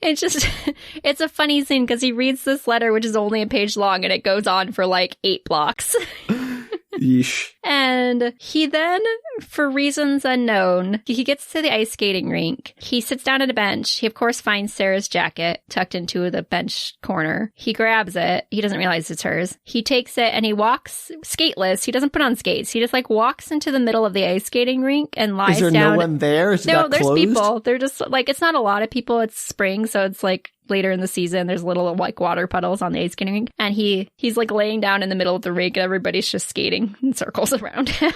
It's a funny scene because he reads this letter, which is only a page long, and it goes on for 8 blocks. Yeesh. And he then, for reasons unknown, he gets to the ice skating rink. He sits down at a bench. He, of course, finds Sarah's jacket tucked into the bench corner. He grabs it. He doesn't realize it's hers. He takes it and he walks skateless. He doesn't put on skates. He just walks into the middle of the ice skating rink and lies down. Is there no one there? No, there's people. They're just it's not a lot of people. It's spring, so it's later in the season, there's little water puddles on the ice skating rink, and he's laying down in the middle of the rink, and everybody's just skating in circles around him.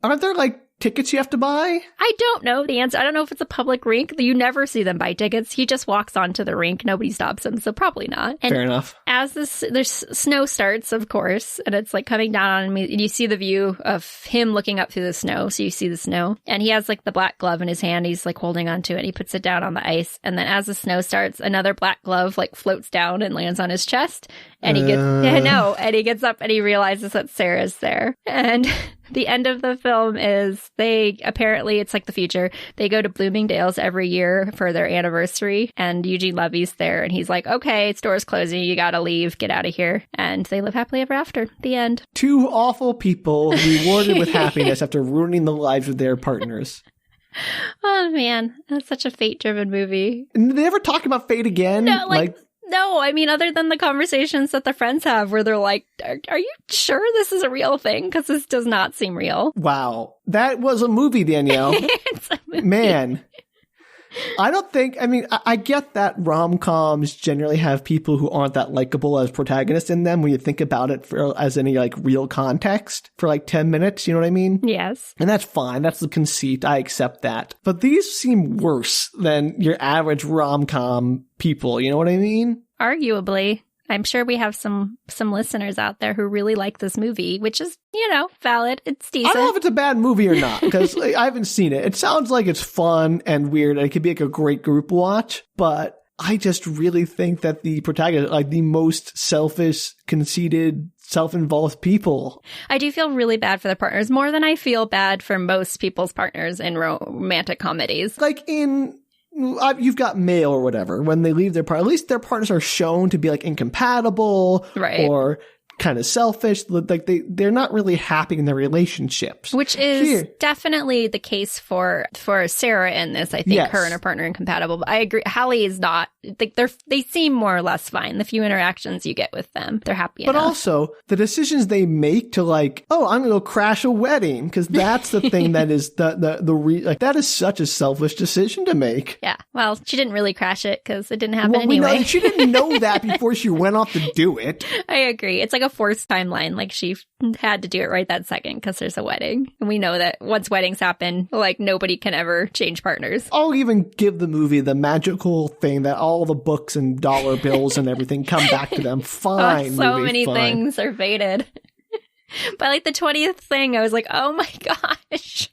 Aren't there tickets you have to buy? I don't know the answer. I don't know if it's a public rink. You never see them buy tickets. He just walks onto the rink. Nobody stops him, so probably not. And fair enough. As there's snow starts, of course, and it's coming down on me, and you see the view of him looking up through the snow, so you see the snow, and he has the black glove in his hand. He's holding onto it, and he puts it down on the ice, and then as the snow starts, another black glove floats down and lands on his chest, and he gets up and he realizes that Sarah's there. And the end of the film is it's the future. They go to Bloomingdale's every year for their anniversary, and Eugene Levy's there, and he's like, okay, store's closing, you gotta leave, get out of here. And they live happily ever after. The end. Two awful people rewarded with happiness after ruining the lives of their partners. Oh man, that's such a fate-driven movie. And did they ever talk about fate again? No, no, I mean, other than the conversations that the friends have where they're like, are you sure this is a real thing? Because this does not seem real. Wow. That was a movie, Danielle. It's a movie. Man. I get that rom-coms generally have people who aren't that likable as protagonists in them when you think about it as any real context for 10 minutes, you know what I mean? Yes. And that's fine. That's the conceit. I accept that. But these seem worse than your average rom-com people, you know what I mean? Arguably. I'm sure we have some listeners out there who really like this movie, which is, valid. It's decent. I don't know if it's a bad movie or not, because I haven't seen it. It sounds like it's fun and weird, and it could be like a great group watch, but I just really think that the protagonist, like the most selfish, conceited, self-involved people. I do feel really bad for their partners, more than I feel bad for most people's partners in romantic comedies. Like you've got Mail or whatever, when they leave their partner, at least their partners are shown to be like incompatible, right, or kind of selfish. Like they're not really happy in their relationships, which is definitely the case for Sarah in this. I think her and her partner are incompatible, but I agree, Hallie is not. Like they seem more or less fine. The few interactions you get with them, they're happy enough. But also the decisions they make to like, oh, I'm gonna go crash a wedding, because that's the thing that is that is such a selfish decision to make. Yeah, well, she didn't really crash it because it didn't happen anyway. We know, she didn't know that before she went off to do it. I agree. It's like a forced timeline. Like she had to do it right that second because there's a wedding, and we know that once weddings happen, like nobody can ever change partners. I'll even give the movie the magical thing that all the books and dollar bills and everything come back to them. Fine. So many things are fated. By like the 20th thing, I was like, oh my gosh.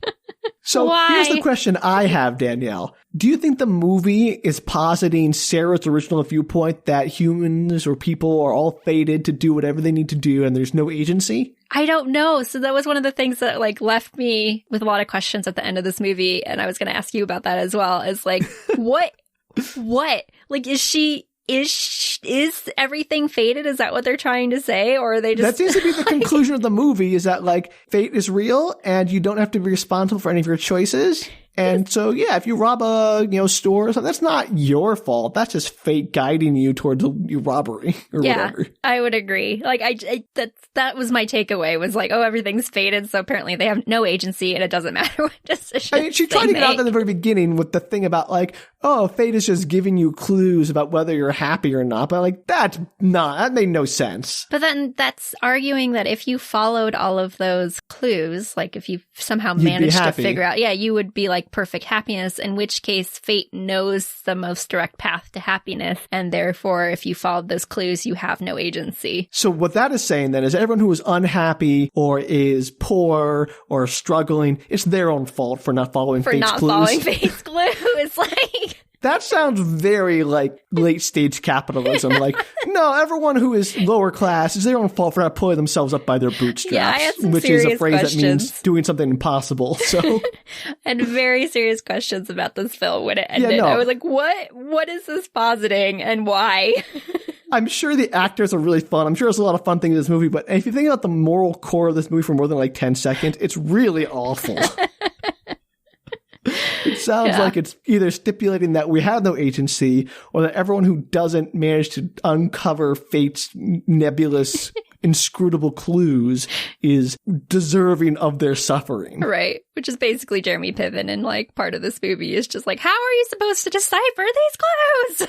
So why? Here's the question I have, Danielle. Do you think the movie is positing Sarah's original viewpoint that humans or people are all fated to do whatever they need to do and there's no agency? I don't know. So that was one of the things that like left me with a lot of questions at the end of this movie. And I was going to ask you about that as well. Is like, what? Like, is everything fated? Is that what they're trying to say? Or are they just... That seems to be the conclusion of the movie, is that like fate is real and you don't have to be responsible for any of your choices. And so, yeah, if you rob a, store or something, that's not your fault. That's just fate guiding you towards your robbery or whatever. I would agree. Like, that was my takeaway, was like, oh, everything's fated. So apparently they have no agency and it doesn't matter what decisions I mean, she tried to get out there at the very beginning with the thing about like, oh, fate is just giving you clues about whether you're happy or not. But like, that made no sense. But then that's arguing that if you followed all of those clues, like if you somehow managed to figure out, you would be like perfect happiness, in which case fate knows the most direct path to happiness. And therefore, if you followed those clues, you have no agency. So what that is saying then is everyone who is unhappy or is poor or struggling, it's their own fault for not following fate's clues. For not following fate's clues. Like... That sounds very like late stage capitalism. Like, no, everyone who is lower class is their own fault for not pulling themselves up by their bootstraps. Yeah, I had some which serious is a phrase questions. that means doing something impossible. So, and very serious questions about this film when it ended. I was like, what is this positing and why? I'm sure the actors are really fun. I'm sure there's a lot of fun things in this movie. But if you think about the moral core of this movie for more than like 10 seconds, it's really awful. It sounds like it's either stipulating that we have no agency or that everyone who doesn't manage to uncover fate's nebulous, inscrutable clues is deserving of their suffering. Right. Which is basically Jeremy Piven, and like part of this movie is just like, how are you supposed to decipher these clues?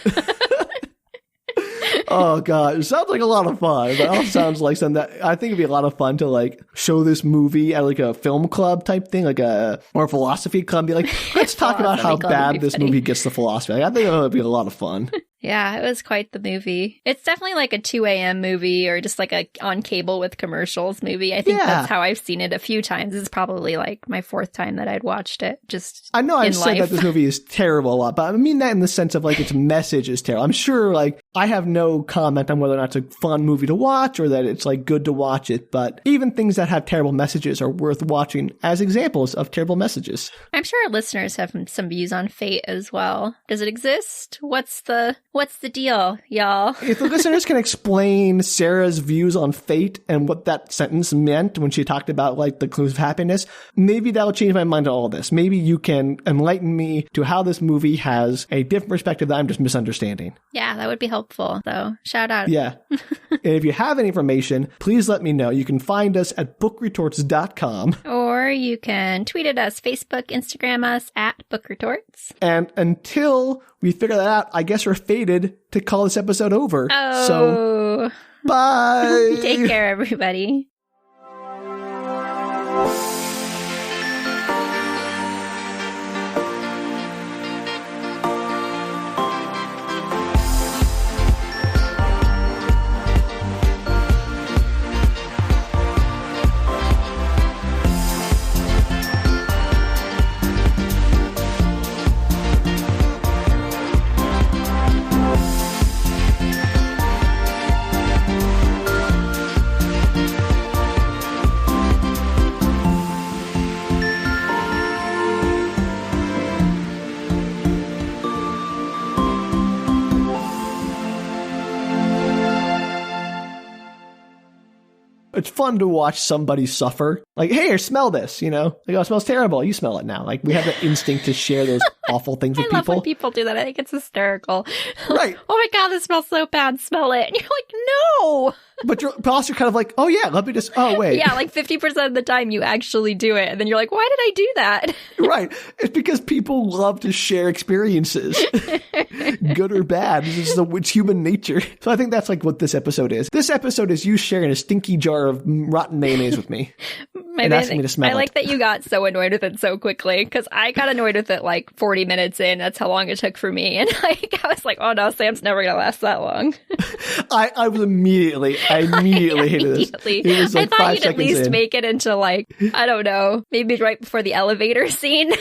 Oh god, it sounds like a lot of fun. It also sounds like something that I think it'd be a lot of fun to like show this movie at like a film club type thing, like a philosophy club. Be like, let's talk about how bad this movie gets the philosophy. Like, I think it would be a lot of fun. Yeah, it was quite the movie. It's definitely like a 2 a.m. movie, or just like a on cable with commercials movie. I think that's how I've seen it a few times. It's probably like my fourth time that I'd watched it. Just I know I've said that this movie is terrible a lot, but I mean that in the sense of like its message is terrible. I'm sure like I have no comment on whether or not it's a fun movie to watch or that it's like good to watch it, but even things that have terrible messages are worth watching as examples of terrible messages. I'm sure our listeners have some views on fate as well. Does it exist? What's the deal, y'all? If the listeners can explain Sarah's views on fate and what that sentence meant when she talked about like the clues of happiness, maybe that'll change my mind to all this. Maybe you can enlighten me to how this movie has a different perspective that I'm just misunderstanding. Yeah, that would be helpful, though. Shout out. Yeah. And if you have any information, please let me know. You can find us at bookretorts.com. Or you can tweet at us, Facebook, Instagram us at bookretorts. And until we figure that out, I guess we're fated to call this episode over. Oh. So, bye. Take care, everybody. it's fun to watch somebody suffer. Like, hey, smell this, you know? Like, oh, it smells terrible. You smell it now. Like, we have that instinct to share those awful things with I love people. when people do that. I think it's hysterical. Right. Oh my God, this smells so bad. Smell it. And you're like, no. But you're also kind of like, oh yeah, let me just, oh wait. Yeah, like 50% of the time you actually do it. And then you're like, why did I do that? Right. It's because people love to share experiences, good or bad. It's human nature. So I think that's like what this episode is. This episode is you sharing a stinky jar of rotten mayonnaise with me. And asking me to smell it. I like that you got so annoyed with it so quickly, because I got annoyed with it like 40 minutes in. That's how long it took for me. And like, I was like, oh no, Sam's never going to last that long. I immediately hated this. It was like I thought 5 you'd at seconds least in. make it into like, I don't know, maybe right before the elevator scene.